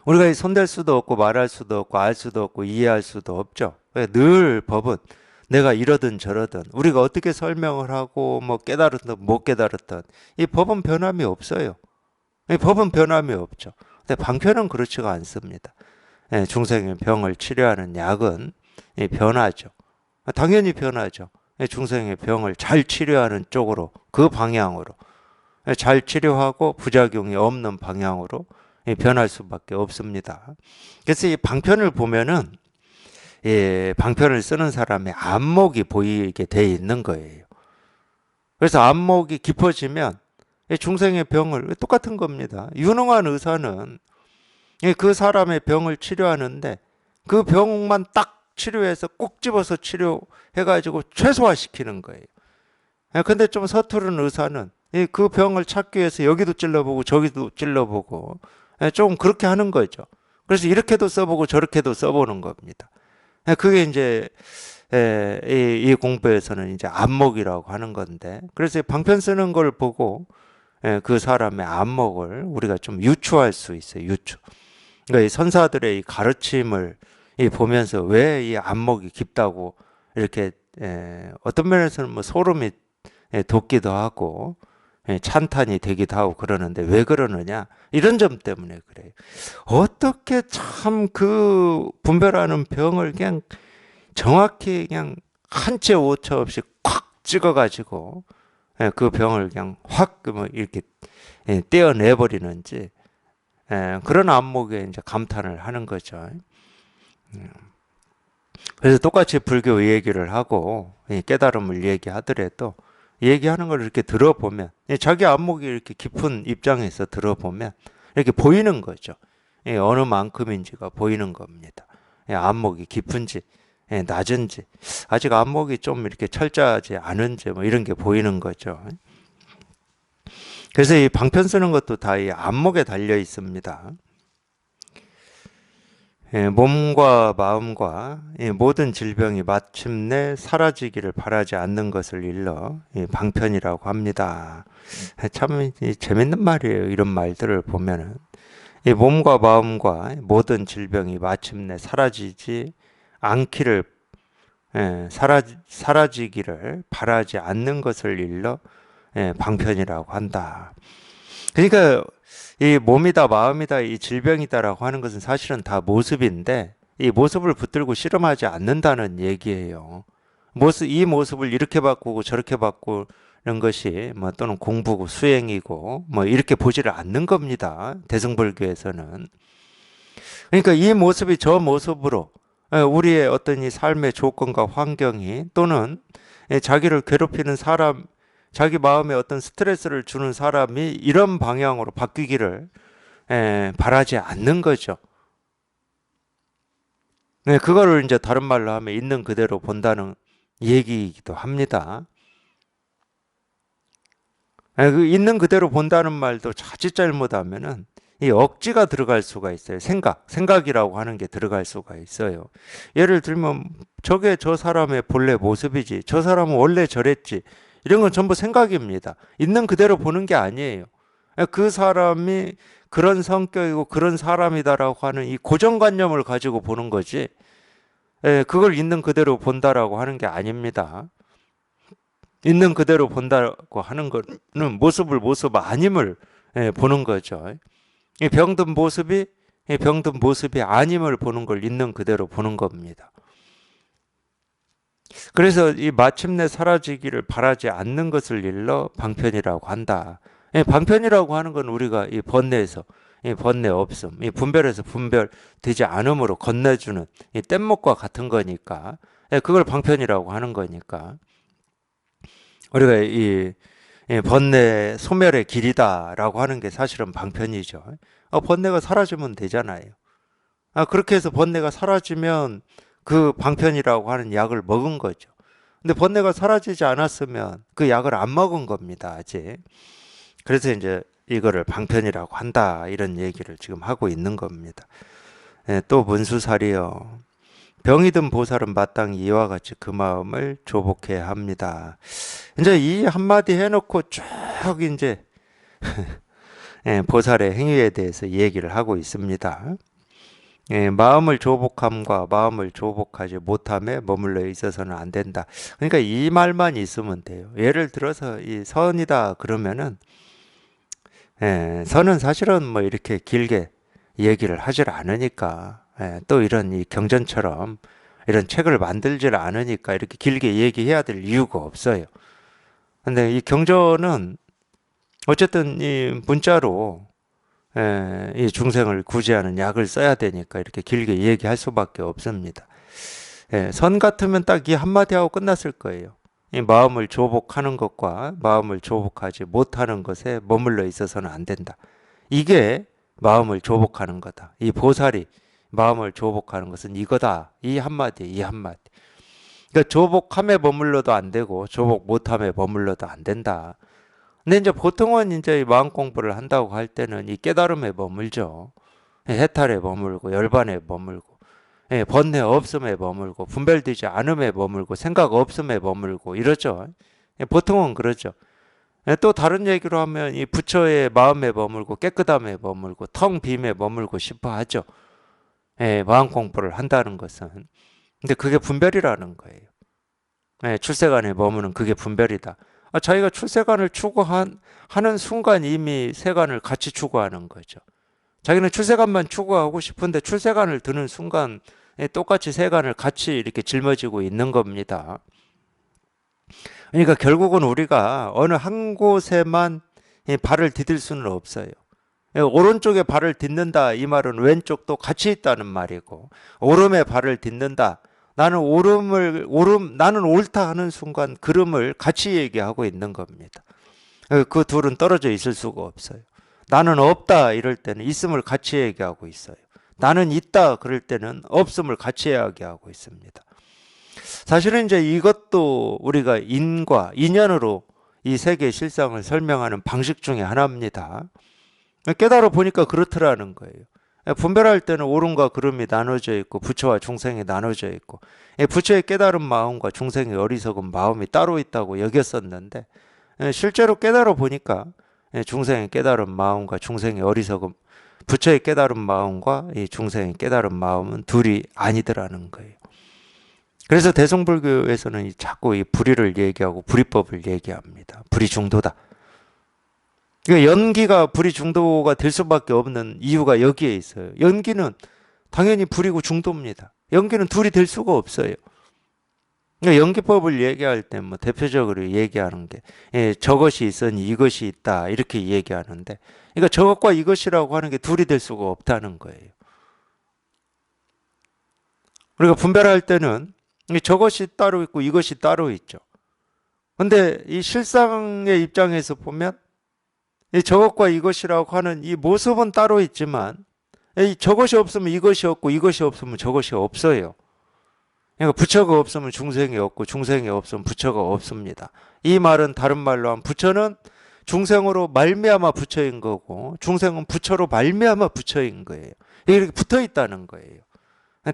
우리가 손댈 수도 없고 말할 수도 없고 알 수도 없고 이해할 수도 없죠. 늘 법은 내가 이러든 저러든 우리가 어떻게 설명을 하고 뭐 깨달았든 못 깨달았든 이 법은 변함이 없어요. 이 법은 변함이 없죠. 근데 방편은 그렇지가 않습니다. 중생의 병을 치료하는 약은 변하죠. 당연히 변하죠. 중생의 병을 잘 치료하는 쪽으로, 그 방향으로 잘 치료하고 부작용이 없는 방향으로 변할 수밖에 없습니다. 그래서 이 방편을 보면은 방편을 쓰는 사람의 안목이 보이게 돼 있는 거예요. 그래서 안목이 깊어지면 중생의 병을 똑같은 겁니다. 유능한 의사는 그 사람의 병을 치료하는데 그 병만 딱 치료해서 꼭 집어서 치료해가지고 최소화시키는 거예요. 근데 좀 서투른 의사는 그 병을 찾기 위해서 여기도 찔러보고 저기도 찔러보고 좀 그렇게 하는 거죠. 그래서 이렇게도 써보고 저렇게도 써보는 겁니다. 그게 이제 이 공부에서는 이제 안목이라고 하는 건데, 그래서 방편 쓰는 걸 보고 그 사람의 안목을 우리가 좀 유추할 수 있어요. 유추. 그러니까 이 선사들의 이 가르침을 보면서 왜 이 안목이 깊다고 이렇게 어떤 면에서는 뭐 소름이 돋기도 하고 찬탄이 되기도 하고 그러는데, 왜 그러느냐, 이런 점 때문에 그래요. 어떻게 참 그 분별하는 병을 그냥 정확히 그냥 한치 오차 없이 콱 찍어가지고 그 병을 그냥 확 뭐 이렇게 떼어내버리는지, 그런 안목에 이제 감탄을 하는 거죠. 그래서 똑같이 불교 얘기를 하고 깨달음을 얘기하더라도 얘기하는 걸 이렇게 들어보면, 자기 안목이 이렇게 깊은 입장에서 들어보면 이렇게 보이는 거죠. 어느 만큼인지가 보이는 겁니다. 안목이 깊은지 낮은지, 아직 안목이 좀 이렇게 철저하지 않은지 뭐 이런 게 보이는 거죠. 그래서 이 방편 쓰는 것도 다 이 안목에 달려 있습니다. 몸과 마음과 모든 질병이 마침내 사라지기를 바라지 않는 것을 일러 방편이라고 합니다. 참 재밌는 말이에요. 이런 말들을 보면은 몸과 마음과 모든 질병이 마침내 사라지지 않기를 사라지기를 바라지 않는 것을 일러 방편이라고 한다. 그러니까 이 몸이다 마음이다 이 질병이다라고 하는 것은 사실은 다 모습인데, 이 모습을 붙들고 실험하지 않는다는 얘기예요. 이 모습을 이렇게 바꾸고 저렇게 바꾸는 것이 뭐 또는 공부고 수행이고 뭐 이렇게 보지를 않는 겁니다. 대승불교에서는. 그러니까 이 모습이 저 모습으로 우리의 어떤 이 삶의 조건과 환경이, 또는 자기를 괴롭히는 사람, 자기 마음에 어떤 스트레스를 주는 사람이 이런 방향으로 바뀌기를 바라지 않는 거죠. 그거를 이제 다른 말로 하면 있는 그대로 본다는 얘기이기도 합니다. 그 있는 그대로 본다는 말도 자칫 잘못하면은 이 억지가 들어갈 수가 있어요. 생각이라고 하는 게 들어갈 수가 있어요. 예를 들면 저게 저 사람의 본래 모습이지, 저 사람은 원래 저랬지, 이런 건 전부 생각입니다. 있는 그대로 보는 게 아니에요. 그 사람이 그런 성격이고 그런 사람이다라고 하는 이 고정관념을 가지고 보는 거지, 그걸 있는 그대로 본다라고 하는 게 아닙니다. 있는 그대로 본다고 하는 거는 모습 아님을 보는 거죠. 이 병든 모습이 아님을 보는 걸 있는 그대로 보는 겁니다. 그래서 이 마침내 사라지기를 바라지 않는 것을 일러 방편이라고 한다. 방편이라고 하는 건 우리가 이 번뇌에서 이 번뇌 없음, 이 분별에서 분별되지 않음으로 건네주는 이 뗏목과 같은 거니까, 그걸 방편이라고 하는 거니까, 우리가 이 번뇌 소멸의 길이다라고 하는 게 사실은 방편이죠. 번뇌가 사라지면 되잖아요. 그렇게 해서 번뇌가 사라지면 그 방편이라고 하는 약을 먹은 거죠. 근데 번뇌가 사라지지 않았으면 그 약을 안 먹은 겁니다, 아직. 그래서 이제 이거를 방편이라고 한다, 이런 얘기를 지금 하고 있는 겁니다. 또 문수살이요. 병이 든 보살은 마땅히 이와 같이 그 마음을 조복해야 합니다. 이제 이 한마디 해놓고 쭉 이제 보살의 행위에 대해서 얘기를 하고 있습니다. 마음을 조복함과 마음을 조복하지 못함에 머물러 있어서는 안 된다. 그러니까 이 말만 있으면 돼요. 예를 들어서 이 선이다 그러면은, 선은 사실은 뭐 이렇게 길게 얘기를 하질 않으니까, 또 이런 이 경전처럼 이런 책을 만들질 않으니까 이렇게 길게 얘기해야 될 이유가 없어요. 근데 이 경전은 어쨌든 이 문자로 이 중생을 구제하는 약을 써야 되니까 이렇게 길게 얘기할 수밖에 없습니다. 선 같으면 딱 이 한마디 하고 끝났을 거예요. 이 마음을 조복하는 것과 마음을 조복하지 못하는 것에 머물러 있어서는 안 된다. 이게 마음을 조복하는 거다. 이 보살이 마음을 조복하는 것은 이거다. 이 한마디, 이 한마디. 그러니까 조복함에 머물러도 안 되고 조복 못함에 머물러도 안 된다. 근데 이제 보통은 이제 마음 공부를 한다고 할 때는 이 깨달음에 머물죠. 해탈에 머물고 열반에 머물고 번뇌 없음에 머물고 분별되지 않음에 머물고 생각 없음에 머물고 이러죠. 보통은 그러죠. 또 다른 얘기로 하면 이 부처의 마음에 머물고 깨끗함에 머물고 텅 빔에 머물고 싶어 하죠. 마음 공부를 한다는 것은. 근데 그게 분별이라는 거예요. 출세관에 머무는 그게 분별이다. 자기가 출세관을 추구하는 순간 이미 세관을 같이 추구하는 거죠. 자기는 출세관만 추구하고 싶은데 출세관을 드는 순간 똑같이 세관을 같이 이렇게 짊어지고 있는 겁니다. 그러니까 결국은 우리가 어느 한 곳에만 발을 디딜 수는 없어요. 오른쪽에 발을 딛는다 이 말은 왼쪽도 같이 있다는 말이고, 오름에 발을 딛는다, 나는 나는 옳다 하는 순간 그름을 같이 얘기하고 있는 겁니다. 그 둘은 떨어져 있을 수가 없어요. 나는 없다 이럴 때는 있음을 같이 얘기하고 있어요. 나는 있다 그럴 때는 없음을 같이 이야기하고 있습니다. 사실은 이제 이것도 우리가 인과 인연으로 이 세계의 실상을 설명하는 방식 중에 하나입니다. 깨달아 보니까 그렇더라는 거예요. 분별할 때는 옳음과 그름이 나눠져 있고 부처와 중생이 나눠져 있고, 부처의 깨달은 마음과 중생의 어리석은 마음이 따로 있다고 여겼었는데 실제로 깨달아 보니까 중생의 깨달은 마음과 중생의 어리석은, 부처의 깨달은 마음과 이 중생의 깨달은 마음은 둘이 아니더라는 거예요. 그래서 대승불교에서는 자꾸 이 불의를 얘기하고 불의법을 얘기합니다. 불의 중도다. 그러니까 연기가 불의 중도가 될 수밖에 없는 이유가 여기에 있어요. 연기는 당연히 불이고 중도입니다. 연기는 둘이 될 수가 없어요. 그러니까 연기법을 얘기할 때 뭐 대표적으로 얘기하는 게 저것이 있으니 이것이 있다 이렇게 얘기하는데, 그러니까 저것과 이것이라고 하는 게 둘이 될 수가 없다는 거예요. 우리가 분별할 때는 저것이 따로 있고 이것이 따로 있죠. 근데 이 실상의 입장에서 보면 이 저것과 이것이라고 하는 이 모습은 따로 있지만 저것이 없으면 이것이 없고 이것이 없으면 저것이 없어요. 그러니까 부처가 없으면 중생이 없고 중생이 없으면 부처가 없습니다. 이 말은 다른 말로 하면 부처는 중생으로 말미암아 부처인 거고 중생은 부처로 말미암아 부처인 거예요. 이렇게 붙어 있다는 거예요.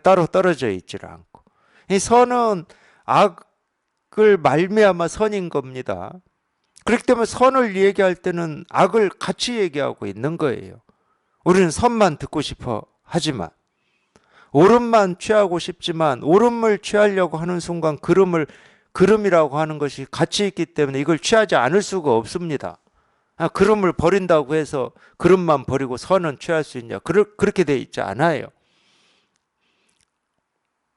따로 떨어져 있지를 않고. 이 선은 악을 말미암아 선인 겁니다. 그렇기 때문에 선을 얘기할 때는 악을 같이 얘기하고 있는 거예요. 우리는 선만 듣고 싶어 하지만, 옳음만 취하고 싶지만 옳음을 취하려고 하는 순간 그름이라고 하는 것이 같이 있기 때문에 이걸 취하지 않을 수가 없습니다. 그름을 버린다고 해서 그름만 버리고 선은 취할 수 있냐? 그렇게 돼 있지 않아요.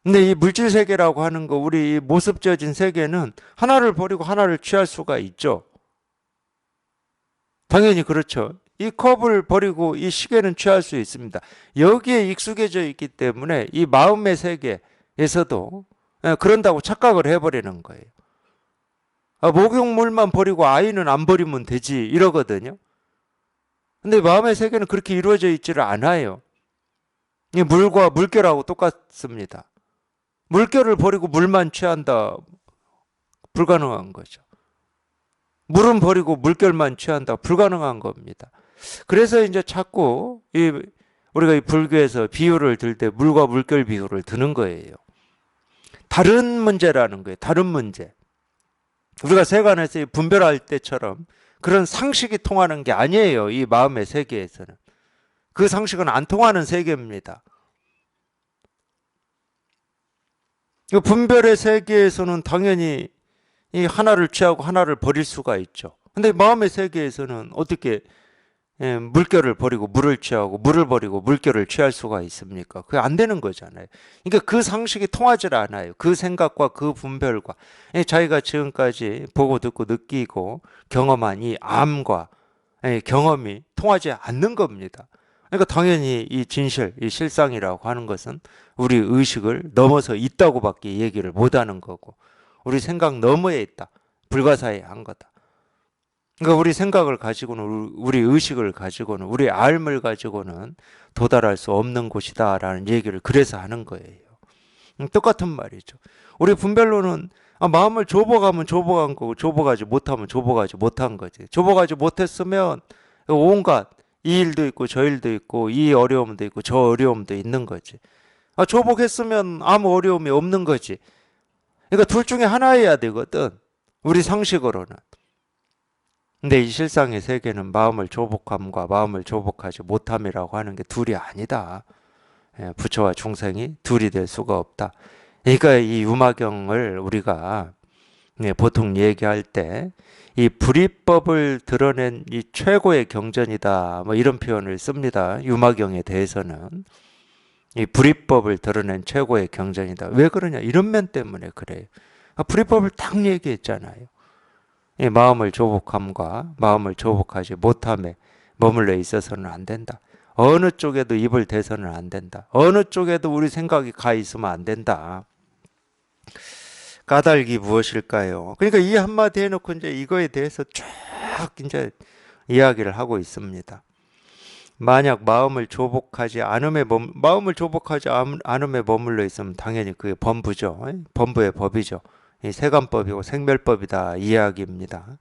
근데 이 물질 세계라고 하는 거, 우리 모습지어진 세계는 하나를 버리고 하나를 취할 수가 있죠. 당연히 그렇죠. 이 컵을 버리고 이 시계는 취할 수 있습니다. 여기에 익숙해져 있기 때문에 이 마음의 세계에서도 그런다고 착각을 해버리는 거예요. 목욕물만 버리고 아이는 안 버리면 되지 이러거든요. 근데 마음의 세계는 그렇게 이루어져 있지를 않아요. 이 물과 물결하고 똑같습니다. 물결을 버리고 물만 취한다, 불가능한 거죠. 물은 버리고 물결만 취한다, 불가능한 겁니다. 그래서 이제 자꾸 우리가 이 불교에서 비유를 들 때 물과 물결 비유를 드는 거예요. 다른 문제라는 거예요. 다른 문제. 우리가 세간에서 분별할 때처럼 그런 상식이 통하는 게 아니에요. 이 마음의 세계에서는. 그 상식은 안 통하는 세계입니다. 분별의 세계에서는 당연히 이 하나를 취하고 하나를 버릴 수가 있죠. 근데 마음의 세계에서는 어떻게 물결을 버리고 물을 취하고 물을 버리고 물결을 취할 수가 있습니까? 그게 안 되는 거잖아요. 그러니까 그 상식이 통하지 않아요. 그 생각과 그 분별과 자기가 지금까지 보고 듣고 느끼고 경험한 이 암과 경험이 통하지 않는 겁니다. 그러니까 당연히 이 진실, 이 실상이라고 하는 것은 우리 의식을 넘어서 있다고밖에 얘기를 못하는 거고 우리 생각 너머에 있다. 불가사의한 거다. 그러니까 우리 생각을 가지고는 우리 의식을 가지고는 우리 알을 가지고는 도달할 수 없는 곳이다라는 얘기를 그래서 하는 거예요. 똑같은 말이죠. 우리 분별로는 마음을 좁아가면 좁아간 거고 좁아가지 못하면 좁아가지 못한 거지. 좁아가지 못했으면 온갖 이 일도 있고 저 일도 있고 이 어려움도 있고 저 어려움도 있는 거지. 좁아했으면 아무 어려움이 없는 거지. 그러니까 둘 중에 하나여야 되거든. 우리 상식으로는. 근데 이 실상의 세계는 마음을 조복함과 마음을 조복하지 못함이라고 하는 게 둘이 아니다. 부처와 중생이 둘이 될 수가 없다. 그러니까 이 유마경을 우리가 보통 얘기할 때 이 불이법을 드러낸 이 최고의 경전이다. 뭐 이런 표현을 씁니다. 유마경에 대해서는. 이 불이법을 드러낸 최고의 경전이다. 왜 그러냐? 이런 면 때문에 그래요. 불이법을 딱 얘기했잖아요. 이 마음을 조복함과 마음을 조복하지 못함에 머물러 있어서는 안 된다. 어느 쪽에도 입을 대서는 안 된다. 어느 쪽에도 우리 생각이 가 있으면 안 된다. 까닭이 무엇일까요? 그러니까 이 한마디 해놓고 이제 이거에 대해서 쫙 이제 이야기를 하고 있습니다. 만약 마음을 조복하지 않음에 머물러 있으면 당연히 그게 범부죠. 범부의 법이죠. 이 세간법이고 생멸법이다 이야기입니다.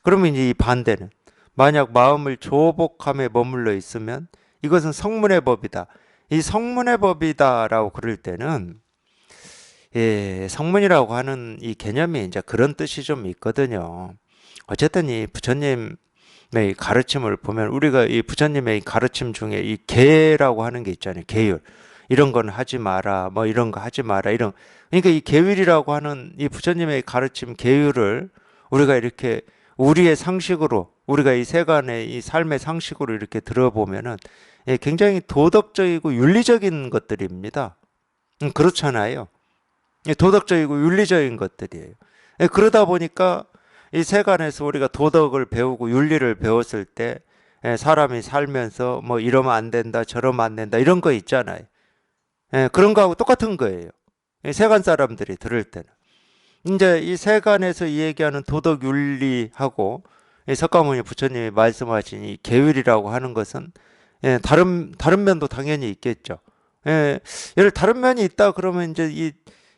그러면 이제 이 반대는 만약 마음을 조복함에 머물러 있으면 이것은 성문의 법이다. 이 성문의 법이다라고 그럴 때는 성문이라고 하는 이 개념이 이제 그런 뜻이 좀 있거든요. 어쨌든 이 부처님의 가르침을 보면 우리가 이 부처님의 가르침 중에 이 계라고 하는 게 있잖아요. 계율. 이런 건 하지 마라. 뭐 이런 거 하지 마라. 그러니까 이 계율이라고 하는 이 부처님의 가르침 계율을 우리가 이렇게 우리의 상식으로 우리가 이 세간의 이 삶의 상식으로 이렇게 들어보면은 굉장히 도덕적이고 윤리적인 것들입니다. 그렇잖아요. 도덕적이고 윤리적인 것들이에요. 그러다 보니까 이 세간에서 우리가 도덕을 배우고 윤리를 배웠을 때 사람이 살면서 뭐 이러면 안 된다, 저러면 안 된다 이런 거 있잖아요. 그런 거하고 똑같은 거예요. 세간 사람들이 들을 때는. 이제 이 세간에서 이 얘기하는 도덕 윤리하고 석가모니 부처님이 말씀하신 이 계율이라고 하는 것은 다른 면도 당연히 있겠죠. 예를 다른 면이 있다 그러면 이제 이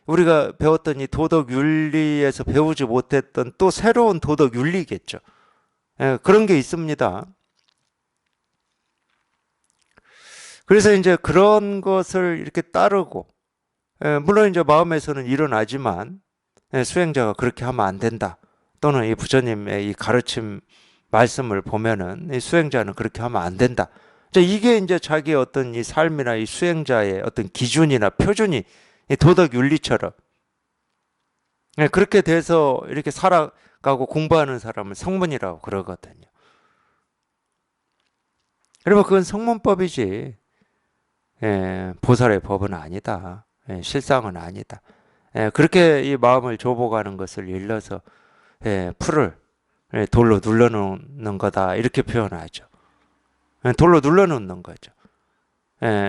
우리가 배웠던 이 도덕 윤리에서 배우지 못했던 또 새로운 도덕 윤리겠죠. 그런 게 있습니다. 그래서 이제 그런 것을 이렇게 따르고 물론 이제 마음에서는 일어나지만 수행자가 그렇게 하면 안 된다. 또는 이 부처님의 이 가르침 말씀을 보면은 이 수행자는 그렇게 하면 안 된다. 이게 이제 자기의 어떤 이 삶이나 이 수행자의 어떤 기준이나 표준이 이 도덕 윤리처럼 그렇게 돼서 이렇게 살아가고 공부하는 사람을 성문이라고 그러거든요. 그러면 그건 성문법이지 보살의 법은 아니다. 실상은 아니다. 그렇게 이 마음을 조복하는 것을 일러서 풀을 돌로 눌러놓는 거다 이렇게 표현하죠. 돌로 눌러놓는 거죠.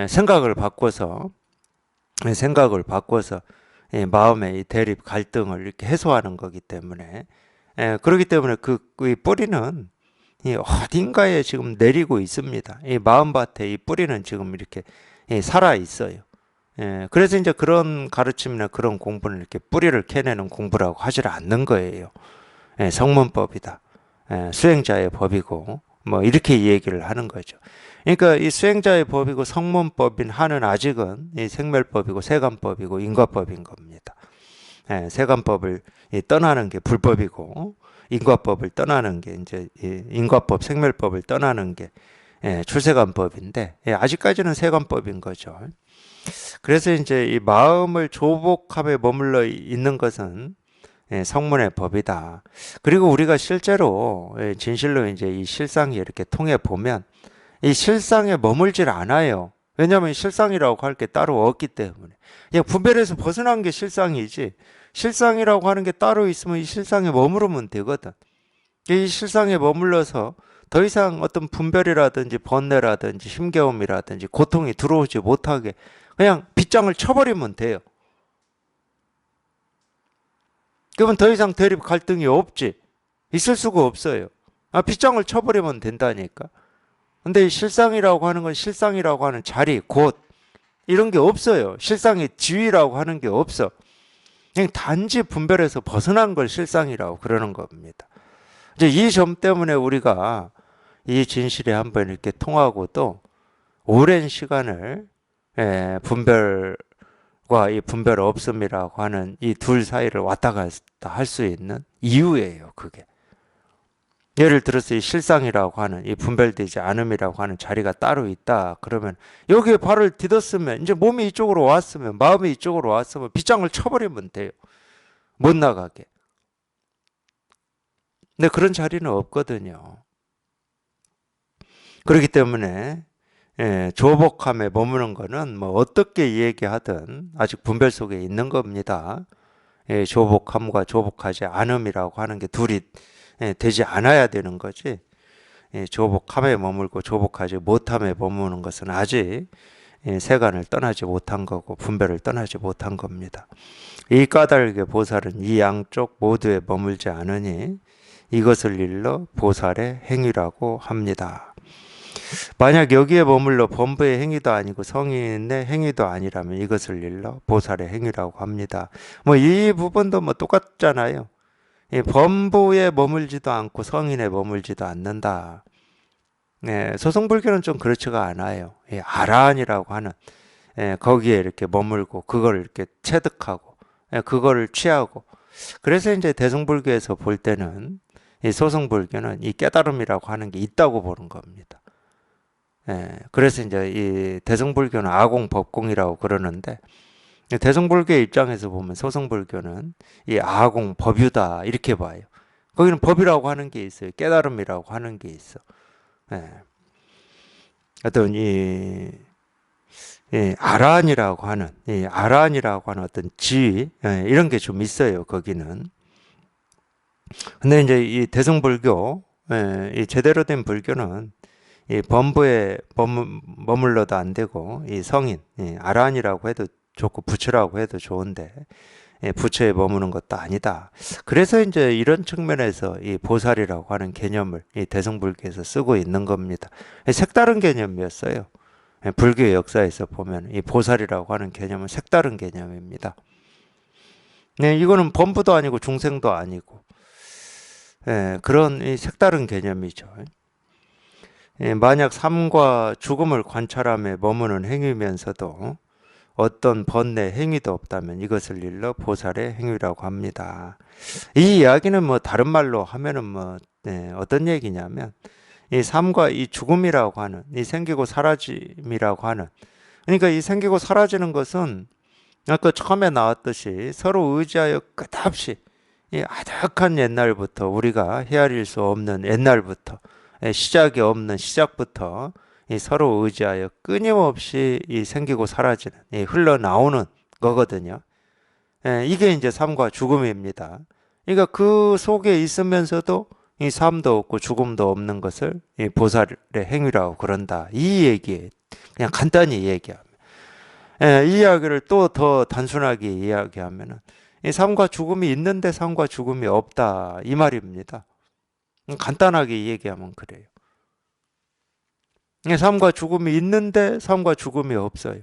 생각을 바꿔서 마음의 이 대립 갈등을 이렇게 해소하는 거기 때문에 그렇기 때문에 그 뿌리는 이 어딘가에 지금 내리고 있습니다. 이 마음밭에 이 뿌리는 지금 이렇게 살아 있어요. 그래서 이제 그런 가르침이나 그런 공부는 이렇게 뿌리를 캐내는 공부라고 하질 않는 거예요. 성문법이다. 수행자의 법이고 뭐 이렇게 얘기를 하는 거죠. 그러니까 이 수행자의 법이고 성문법인 한은 아직은 이 생멸법이고 세간법이고 인과법인 겁니다. 세간법을 떠나는 게 불법이고 인과법을 떠나는 게 이제 인과법, 생멸법을 떠나는 게 출세간법인데 아직까지는 세간법인 거죠. 그래서 이제 이 마음을 조복함에 머물러 있는 것은 성문의 법이다. 그리고 우리가 실제로 진실로 이제 이 실상이 이렇게 통해 보면 이 실상에 머물질 않아요. 왜냐하면 실상이라고 할 게 따로 없기 때문에. 그냥 분별에서 벗어난 게 실상이지. 실상이라고 하는 게 따로 있으면 이 실상에 머무르면 되거든. 이 실상에 머물러서 더 이상 어떤 분별이라든지 번뇌라든지 힘겨움이라든지 고통이 들어오지 못하게 그냥 빗장을 쳐버리면 돼요. 그러면 더 이상 대립 갈등이 없지. 있을 수가 없어요. 빗장을 쳐버리면 된다니까. 근데 이 실상이라고 하는 건 실상이라고 하는 자리, 곳 이런 게 없어요. 실상의 지위라고 하는 게 없어. 그냥 단지 분별에서 벗어난 걸 실상이라고 그러는 겁니다. 이제 이 점 때문에 우리가 이 진실에 한번 이렇게 통하고도 오랜 시간을 분별과 이 분별 없음이라고 하는 이 둘 사이를 왔다 갔다 할 수 있는 이유예요, 그게. 예를 들어서 이 실상이라고 하는 이 분별되지 않음이라고 하는 자리가 따로 있다. 그러면 여기에 발을 디뎠으면 이제 몸이 이쪽으로 왔으면 마음이 이쪽으로 왔으면 빗장을 쳐버리면 돼요. 못 나가게. 근데 그런 자리는 없거든요. 그렇기 때문에 조복함에 머무는 거는 뭐 어떻게 얘기하든 아직 분별 속에 있는 겁니다. 조복함과 조복하지 않음이라고 하는 게 둘이 되지 않아야 되는 거지. 조복함에 머물고 조복하지 못함에 머무는 것은 아직 세간을 떠나지 못한 거고 분별을 떠나지 못한 겁니다. 이 까닭에 보살은 이 양쪽 모두에 머물지 않으니 이것을 일러 보살의 행위라고 합니다. 만약 여기에 머물러 범부의 행위도 아니고 성인의 행위도 아니라면 이것을 일러 보살의 행위라고 합니다. 뭐 이 부분도 뭐 똑같잖아요. 범부에 머물지도 않고 성인에 머물지도 않는다. 소승불교는 좀 그렇지가 않아요. 아라한이라고 하는 거기에 이렇게 머물고 그걸 이렇게 체득하고 그거를 취하고 그래서 이제 대승불교에서 볼 때는 이 소승불교는 이 깨달음이라고 하는 게 있다고 보는 겁니다. 그래서 이제 이 대승불교는 아공법공이라고 그러는데 대승불교의 입장에서 보면 소승불교는 이 아공법유다 이렇게 봐요. 거기는 법이라고 하는 게 있어요. 깨달음이라고 하는 게 있어. 어떤 아라한이라고 하는 어떤 지위 이런 게 좀 있어요. 거기는. 근데 이제 이 대승불교 이 제대로 된 불교는 이 범부에 머물러도 안 되고 이 성인 아라한이라고 해도 좋고 부처라고 해도 좋은데 부처에 머무는 것도 아니다. 그래서 이제 이런 측면에서 이 보살이라고 하는 개념을 이 대승불교에서 쓰고 있는 겁니다. 색다른 개념이었어요. 불교 역사에서 보면 이 보살이라고 하는 개념은 색다른 개념입니다. 이거는 범부도 아니고 중생도 아니고 그런 이 색다른 개념이죠. 만약 삶과 죽음을 관찰함에 머무는 행위면서도 어떤 번뇌 행위도 없다면 이것을 일러 보살의 행위라고 합니다. 이 이야기는 뭐 다른 말로 하면은 뭐 어떤 얘기냐면 이 삶과 이 죽음이라고 하는 이 생기고 사라짐이라고 하는 그러니까 이 생기고 사라지는 것은 아까 처음에 나왔듯이 서로 의지하여 끝없이 이 아득한 옛날부터 우리가 헤아릴 수 없는 옛날부터 시작이 없는 시작부터 이 서로 의지하여 끊임없이 이 생기고 사라지는 이 흘러나오는 거거든요. 이게 이제 삶과 죽음입니다. 그러니까 그 속에 있으면서도 이 삶도 없고 죽음도 없는 것을 이 보살의 행위라고 그런다. 이 얘기에 그냥 간단히 얘기하면 이 이야기를 또 더 단순하게 이야기하면은 이 삶과 죽음이 있는데 삶과 죽음이 없다 이 말입니다. 간단하게 얘기하면 그래요. 삶과 죽음이 있는데 삶과 죽음이 없어요.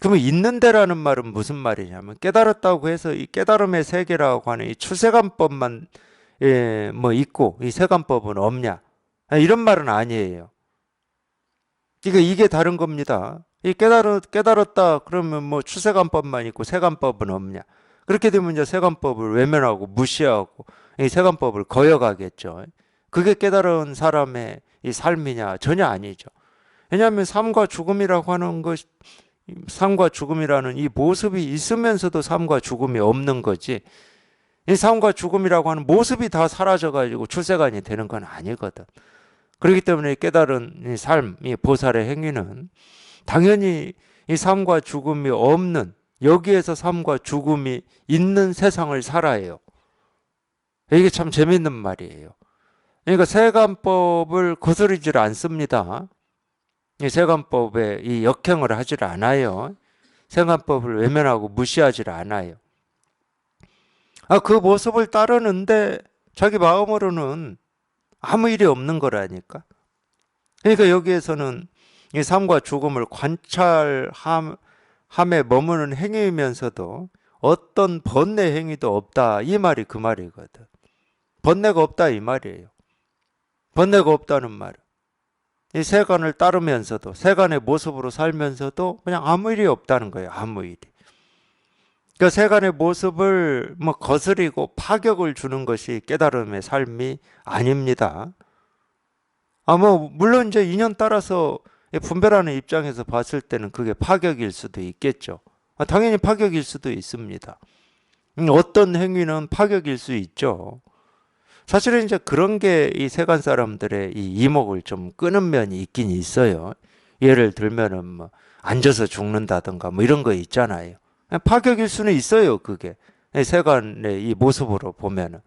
그러면 있는데라는 말은 무슨 말이냐면 깨달았다고 해서 이 깨달음의 세계라고 하는 이 출세관법만 뭐 있고 이 세관법은 없냐 이런 말은 아니에요. 그러니까 이게 다른 겁니다. 이 깨달았다 그러면 뭐 출세관법만 있고 세관법은 없냐. 그렇게 되면 이제 세관법을 외면하고 무시하고 이 세관법을 거역하겠죠. 그게 깨달은 사람의 이 삶이냐? 전혀 아니죠. 왜냐하면 삶과 죽음이라고 하는 것, 삶과 죽음이라는 이 모습이 있으면서도 삶과 죽음이 없는 거지. 이 삶과 죽음이라고 하는 모습이 다 사라져가지고 출세관이 되는 건 아니거든. 그렇기 때문에 깨달은 이 삶, 이 보살의 행위는 당연히 이 삶과 죽음이 없는, 여기에서 삶과 죽음이 있는 세상을 살아요. 이게 참 재밌는 말이에요. 그러니까 세간법을 거스르질 않습니다. 이 세간법에 이 역행을 하질 않아요. 세간법을 외면하고 무시하질 않아요. 그 모습을 따르는데 자기 마음으로는 아무 일이 없는 거라니까. 그러니까 여기에서는 이 삶과 죽음을 관찰함에 머무는 행위이면서도 어떤 번뇌 행위도 없다, 이 말이 그 말이거든. 번뇌가 없다 이 말이에요. 번뇌가 없다는 말은 이 세간을 따르면서도, 세간의 모습으로 살면서도 그냥 아무 일이 없다는 거예요. 아무 일이. 그러니까 세간의 모습을 뭐 거스리고 파격을 주는 것이 깨달음의 삶이 아닙니다. 물론 이제 인연 따라서 분별하는 입장에서 봤을 때는 그게 파격일 수도 있겠죠. 당연히 파격일 수도 있습니다. 어떤 행위는 파격일 수 있죠. 사실은 이제 그런 게 이 세간 사람들의 이 이목을 좀 끄는 면이 있긴 있어요. 예를 들면은 뭐 앉아서 죽는다든가 뭐 이런 거 있잖아요. 파격일 수는 있어요, 그게. 세간의 이 모습으로 보면은.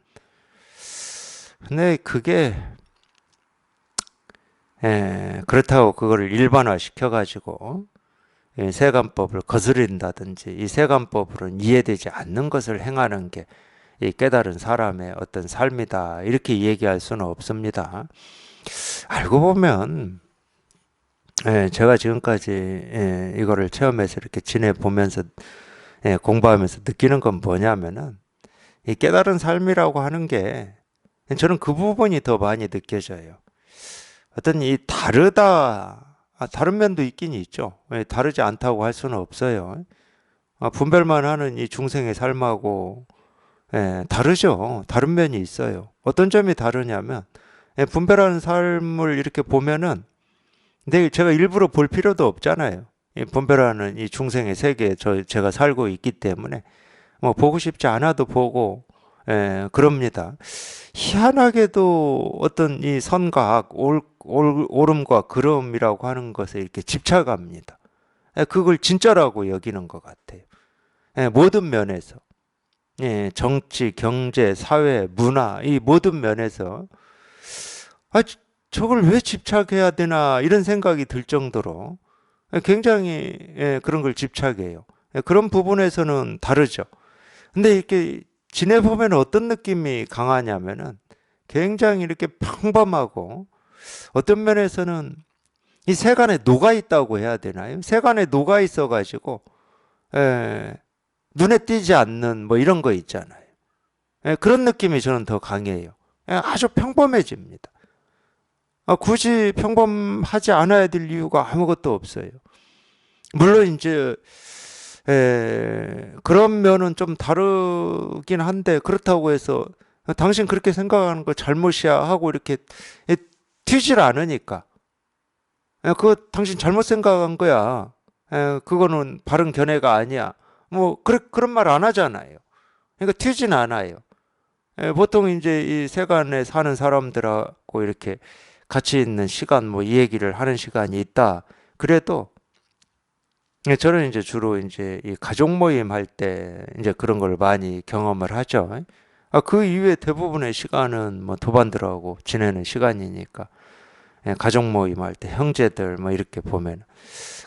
근데 그게 그렇다고 그거를 일반화 시켜가지고 세간법을 거스린다든지 이 세간법으로는 이해되지 않는 것을 행하는 게 이 깨달은 사람의 어떤 삶이다, 이렇게 얘기할 수는 없습니다. 알고 보면 제가 지금까지 이거를 체험해서 이렇게 지내보면서 공부하면서 느끼는 건 뭐냐면은 이 깨달은 삶이라고 하는 게 저는 그 부분이 더 많이 느껴져요. 어떤 이 다르다, 다른 면도 있긴 있죠. 다르지 않다고 할 수는 없어요. 분별만 하는 이 중생의 삶하고 다르죠. 다른 면이 있어요. 어떤 점이 다르냐면 분별하는 삶을 이렇게 보면은 근데 제가 일부러 볼 필요도 없잖아요. 이 분별하는 이 중생의 세계에 제가 살고 있기 때문에 뭐 보고 싶지 않아도 보고 그럽니다. 희한하게도 어떤 이 선과 악, 옳음과 그름이라고 하는 것에 이렇게 집착합니다. 그걸 진짜라고 여기는 것 같아요. 모든 면에서. 정치, 경제, 사회, 문화, 이 모든 면에서 저걸 왜 집착해야 되나 이런 생각이 들 정도로 굉장히 그런 걸 집착해요. 그런 부분에서는 다르죠. 근데 이렇게 지내보면 어떤 느낌이 강하냐면은 굉장히 이렇게 평범하고 어떤 면에서는 이 세간에 녹아 있다고 해야 되나요? 세간에 녹아 있어 가지고 눈에 띄지 않는 뭐 이런 거 있잖아요. 그런 느낌이 저는 더 강해요. 아주 평범해집니다. 굳이 평범하지 않아야 될 이유가 아무것도 없어요. 물론 이제 그런 면은 좀 다르긴 한데 그렇다고 해서 당신 그렇게 생각하는 거 잘못이야 하고 이렇게 튀질 않으니까 그거 당신 잘못 생각한 거야. 그거는 바른 견해가 아니야. 뭐 그런 말 안 하잖아요. 그러니까 튀진 않아요. 보통 이제 이 세간에 사는 사람들하고 이렇게 같이 있는 시간 뭐 이 얘기를 하는 시간이 있다. 그래도 저는 이제 주로 이제 이 가족 모임 할 때 이제 그런 걸 많이 경험을 하죠. 그 이후에 대부분의 시간은 뭐 도반들하고 지내는 시간이니까 가족 모임 할 때 형제들 뭐 이렇게 보면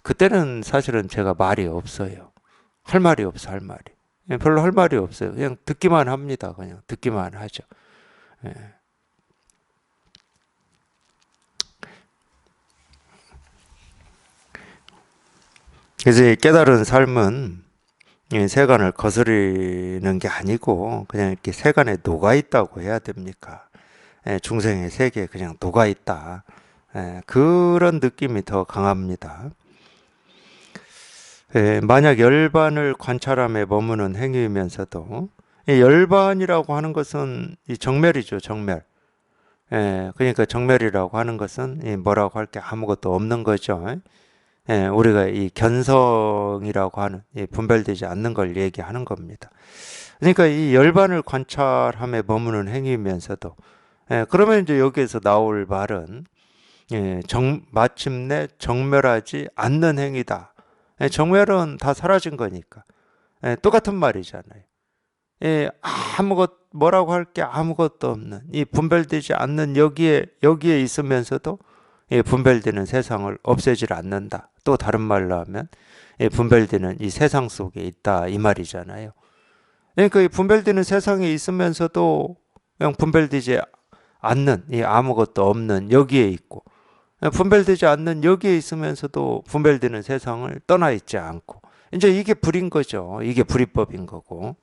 그때는 사실은 제가 말이 없어요. 할 말이 없어, 할 말이. 별로 할 말이 없어요. 그냥 듣기만 합니다. 그냥 듣기만 하죠. 그래서 이 깨달은 삶은 이 세간을 거스리는 게 아니고 그냥 이렇게 세간에 녹아 있다고 해야 됩니까? 중생의 세계에 그냥 녹아 있다. 그런 느낌이 더 강합니다. 만약 열반을 관찰함에 머무는 행위이면서도 이 열반이라고 하는 것은 이 정멸이죠, 정멸. 그러니까 정멸이라고 하는 것은 뭐라고 할 게 아무것도 없는 거죠. 우리가 이 견성이라고 하는 이 분별되지 않는 걸 얘기하는 겁니다. 그러니까 이 열반을 관찰함에 머무는 행위이면서도 그러면 이제 여기에서 나올 말은 마침내 정멸하지 않는 행위다. 정멸은 다 사라진 거니까 똑같은 말이잖아요. 뭐라고 할 게 아무것도 없는 이 분별되지 않는 여기에 있으면서도 분별되는 세상을 없애질 않는다. 또 다른 말로 하면 분별되는 이 세상 속에 있다 이 말이잖아요. 그러니까 이 분별되는 세상에 있으면서도 그냥 분별되지 않는 이 아무것도 없는 여기에 있고 분별되지 않는 여기에 있으면서도 분별되는 세상을 떠나 있지 않고 이제 이게 불인 거죠. 이게 불이법인 거고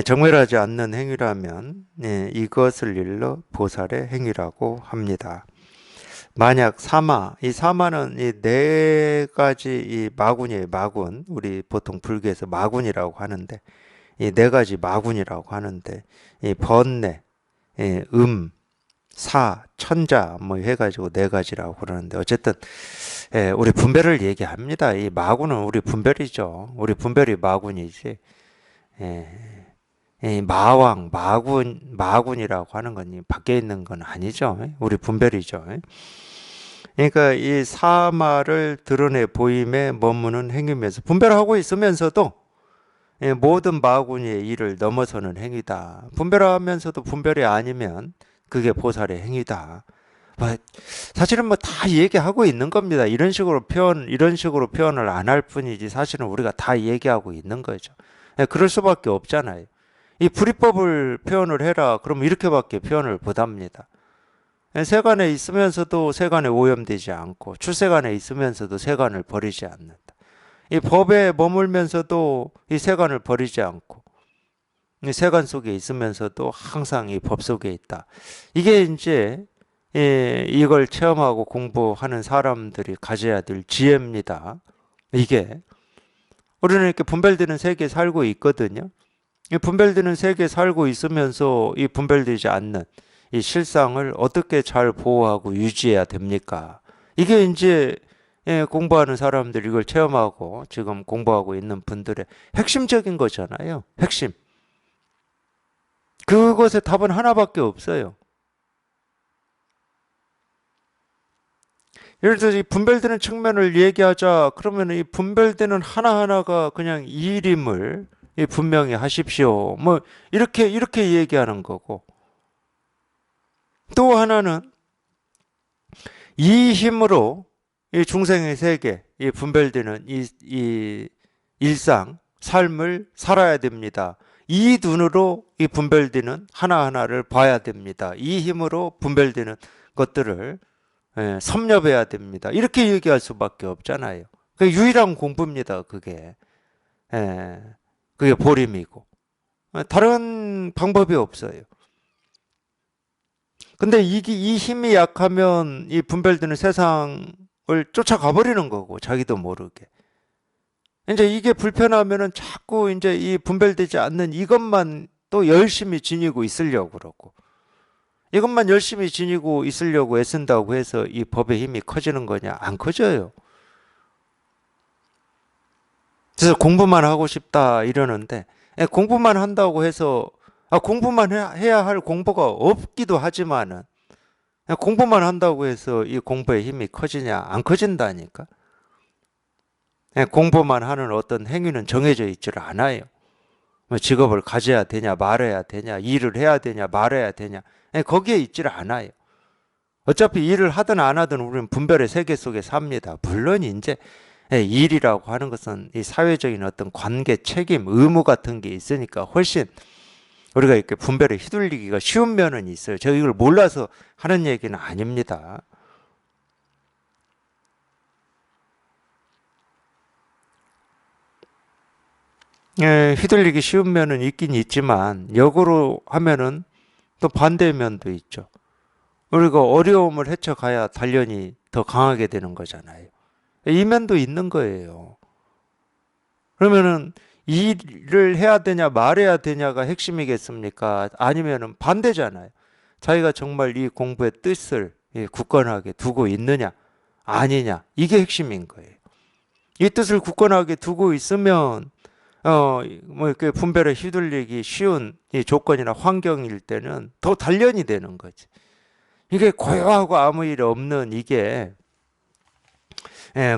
정멸하지 않는 행위라면 이것을 일러 보살의 행위라고 합니다. 만약 이 사마는 이 네 가지 이 마군이에요. 마군. 우리 보통 불교에서 마군이라고 하는데 이 네 가지 마군이라고 하는데 이 번뇌, 사, 천자 뭐 해가지고 네 가지라고 그러는데 어쨌든 우리 분별을 얘기합니다. 이 마군은 우리 분별이죠. 우리 분별이 마군이지. 마군이라고 하는 건 밖에 있는 건 아니죠. 우리 분별이죠. 그러니까 이 사마를 드러내 보임에 머무는 행위면서 분별하고 있으면서도 모든 마군의 일을 넘어서는 행위다. 분별하면서도 분별이 아니면 그게 보살의 행위다. 사실은 뭐 다 얘기하고 있는 겁니다. 이런 식으로 표현을 안 할 뿐이지 사실은 우리가 다 얘기하고 있는 거죠. 그럴 수밖에 없잖아요. 이 불이법을 표현을 해라. 그럼 이렇게밖에 표현을 못 합니다. 세간에 있으면서도 세간에 오염되지 않고 출세간에 있으면서도 세간을 버리지 않는다. 이 법에 머물면서도 이 세간을 버리지 않고 이 세간 속에 있으면서도 항상 이 법 속에 있다. 이게 이제 이걸 체험하고 공부하는 사람들이 가져야 될 지혜입니다. 이게 우리는 이렇게 분별되는 세계에 살고 있거든요. 이 분별되는 세계에 살고 있으면서 이 분별되지 않는 이 실상을 어떻게 잘 보호하고 유지해야 됩니까? 이게 이제 공부하는 사람들이 이걸 체험하고 지금 공부하고 있는 분들의 핵심적인 거잖아요. 핵심. 그것의 답은 하나밖에 없어요. 예를 들어서 이 분별되는 측면을 얘기하자 그러면 이 분별되는 하나하나가 그냥 일임을 분명히 하십시오. 뭐 이렇게 얘기하는 거고 또 하나는 이 힘으로 이 중생의 세계, 이 분별되는 이 일상, 삶을 살아야 됩니다. 이 눈으로 이 분별되는 하나하나를 봐야 됩니다. 이 힘으로 분별되는 것들을 섭렵해야 됩니다. 이렇게 얘기할 수밖에 없잖아요. 그게 유일한 공부입니다. 그게 보림이고 다른 방법이 없어요. 근데 이 힘이 약하면 이 분별되는 세상을 쫓아가 버리는 거고 자기도 모르게. 이제 이게 불편하면은 자꾸 이제 이 분별되지 않는 이것만 또 열심히 지니고 있으려고 그러고 이것만 열심히 지니고 있으려고 애쓴다고 해서 이 법의 힘이 커지는 거냐? 안 커져요. 그래서 공부만 하고 싶다 이러는데 공부만 한다고 해서 공부만 해야 할 공부가 없기도 하지만은 공부만 한다고 해서 이 공부의 힘이 커지냐? 안 커진다니까. 공부만 하는 어떤 행위는 정해져 있질 않아요. 직업을 가져야 되냐 말아야 되냐 일을 해야 되냐 말아야 되냐 거기에 있질 않아요. 어차피 일을 하든 안 하든 우리는 분별의 세계 속에 삽니다. 물론 이제 일이라고 하는 것은 이 사회적인 어떤 관계, 책임, 의무 같은 게 있으니까 훨씬 우리가 이렇게 분별에 휘둘리기가 쉬운 면은 있어요. 제가 이걸 몰라서 하는 얘기는 아닙니다. 휘둘리기 쉬운 면은 있긴 있지만 역으로 하면은 또 반대의 면도 있죠. 우리가 어려움을 헤쳐가야 단련이 더 강하게 되는 거잖아요. 이 면도 있는 거예요. 그러면은 일을 해야 되냐 말해야 되냐가 핵심이겠습니까? 아니면은 반대잖아요. 자기가 정말 이 공부의 뜻을 굳건하게 두고 있느냐 아니냐. 이게 핵심인 거예요. 이 뜻을 굳건하게 두고 있으면 뭐 이렇게 분별에 휘둘리기 쉬운 이 조건이나 환경일 때는 더 단련이 되는 거지. 이게 고요하고 아무 일 없는 이게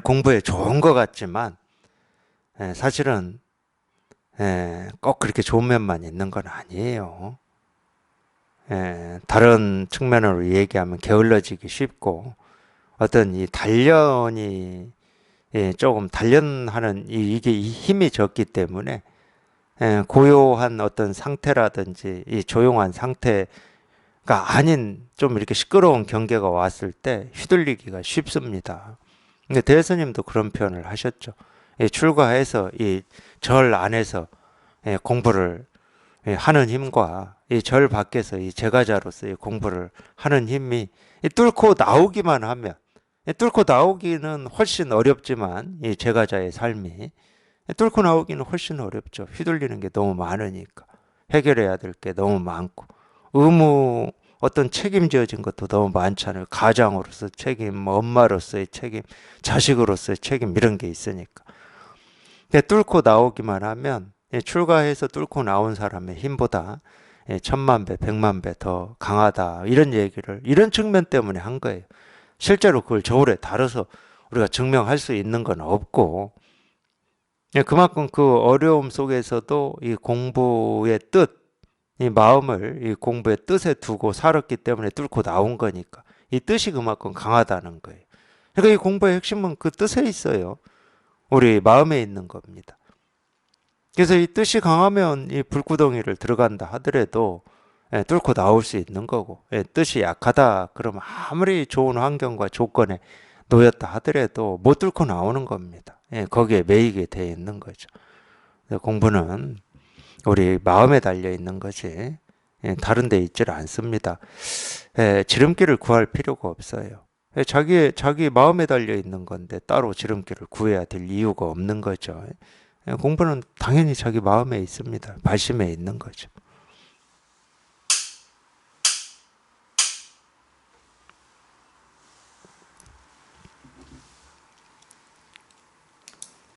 공부에 좋은 것 같지만 사실은 꼭 그렇게 좋은 면만 있는 건 아니에요. 다른 측면으로 얘기하면 게을러지기 쉽고 어떤 이 단련이 조금 단련하는 이게 이 힘이 적기 때문에 고요한 어떤 상태라든지 이 조용한 상태가 아닌 좀 이렇게 시끄러운 경계가 왔을 때 휘둘리기가 쉽습니다. 근데 대스님도 그런 표현을 하셨죠. 출가해서 이 절 안에서 공부를 하는 힘과 이 절 밖에서 이 제가자로서 이 공부를 하는 힘이 뚫고 나오기만 하면 뚫고 나오기는 훨씬 어렵지만 이 제가자의 삶이 뚫고 나오기는 훨씬 어렵죠. 휘둘리는 게 너무 많으니까 해결해야 될 게 너무 많고 의무 어떤 책임져진 것도 너무 많잖아요. 가장으로서 책임, 뭐 엄마로서의 책임, 자식으로서의 책임 이런 게 있으니까. 근데 뚫고 나오기만 하면 출가해서 뚫고 나온 사람의 힘보다 1000만 배, 100만 배 더 강하다. 이런 얘기를 이런 측면 때문에 한 거예요. 실제로 그걸 저울에 달아서 우리가 증명할 수 있는 건 없고 그만큼 그 어려움 속에서도 이 공부의 뜻, 이 마음을 이 공부의 뜻에 두고 살았기 때문에 뚫고 나온 거니까 이 뜻이 그만큼 강하다는 거예요. 그러니까 이 공부의 핵심은 그 뜻에 있어요. 우리 마음에 있는 겁니다. 그래서 이 뜻이 강하면 이 불구덩이를 들어간다 하더라도 뚫고 나올 수 있는 거고 뜻이 약하다 그러면 아무리 좋은 환경과 조건에 놓였다 하더라도 못 뚫고 나오는 겁니다. 거기에 매이게 돼 있는 거죠. 공부는 우리 마음에 달려 있는 거지 다른 데 있질 않습니다. 지름길을 구할 필요가 없어요. 자기 마음에 달려 있는 건데 따로 지름길을 구해야 될 이유가 없는 거죠. 공부는 당연히 자기 마음에 있습니다. 발심에 있는 거죠.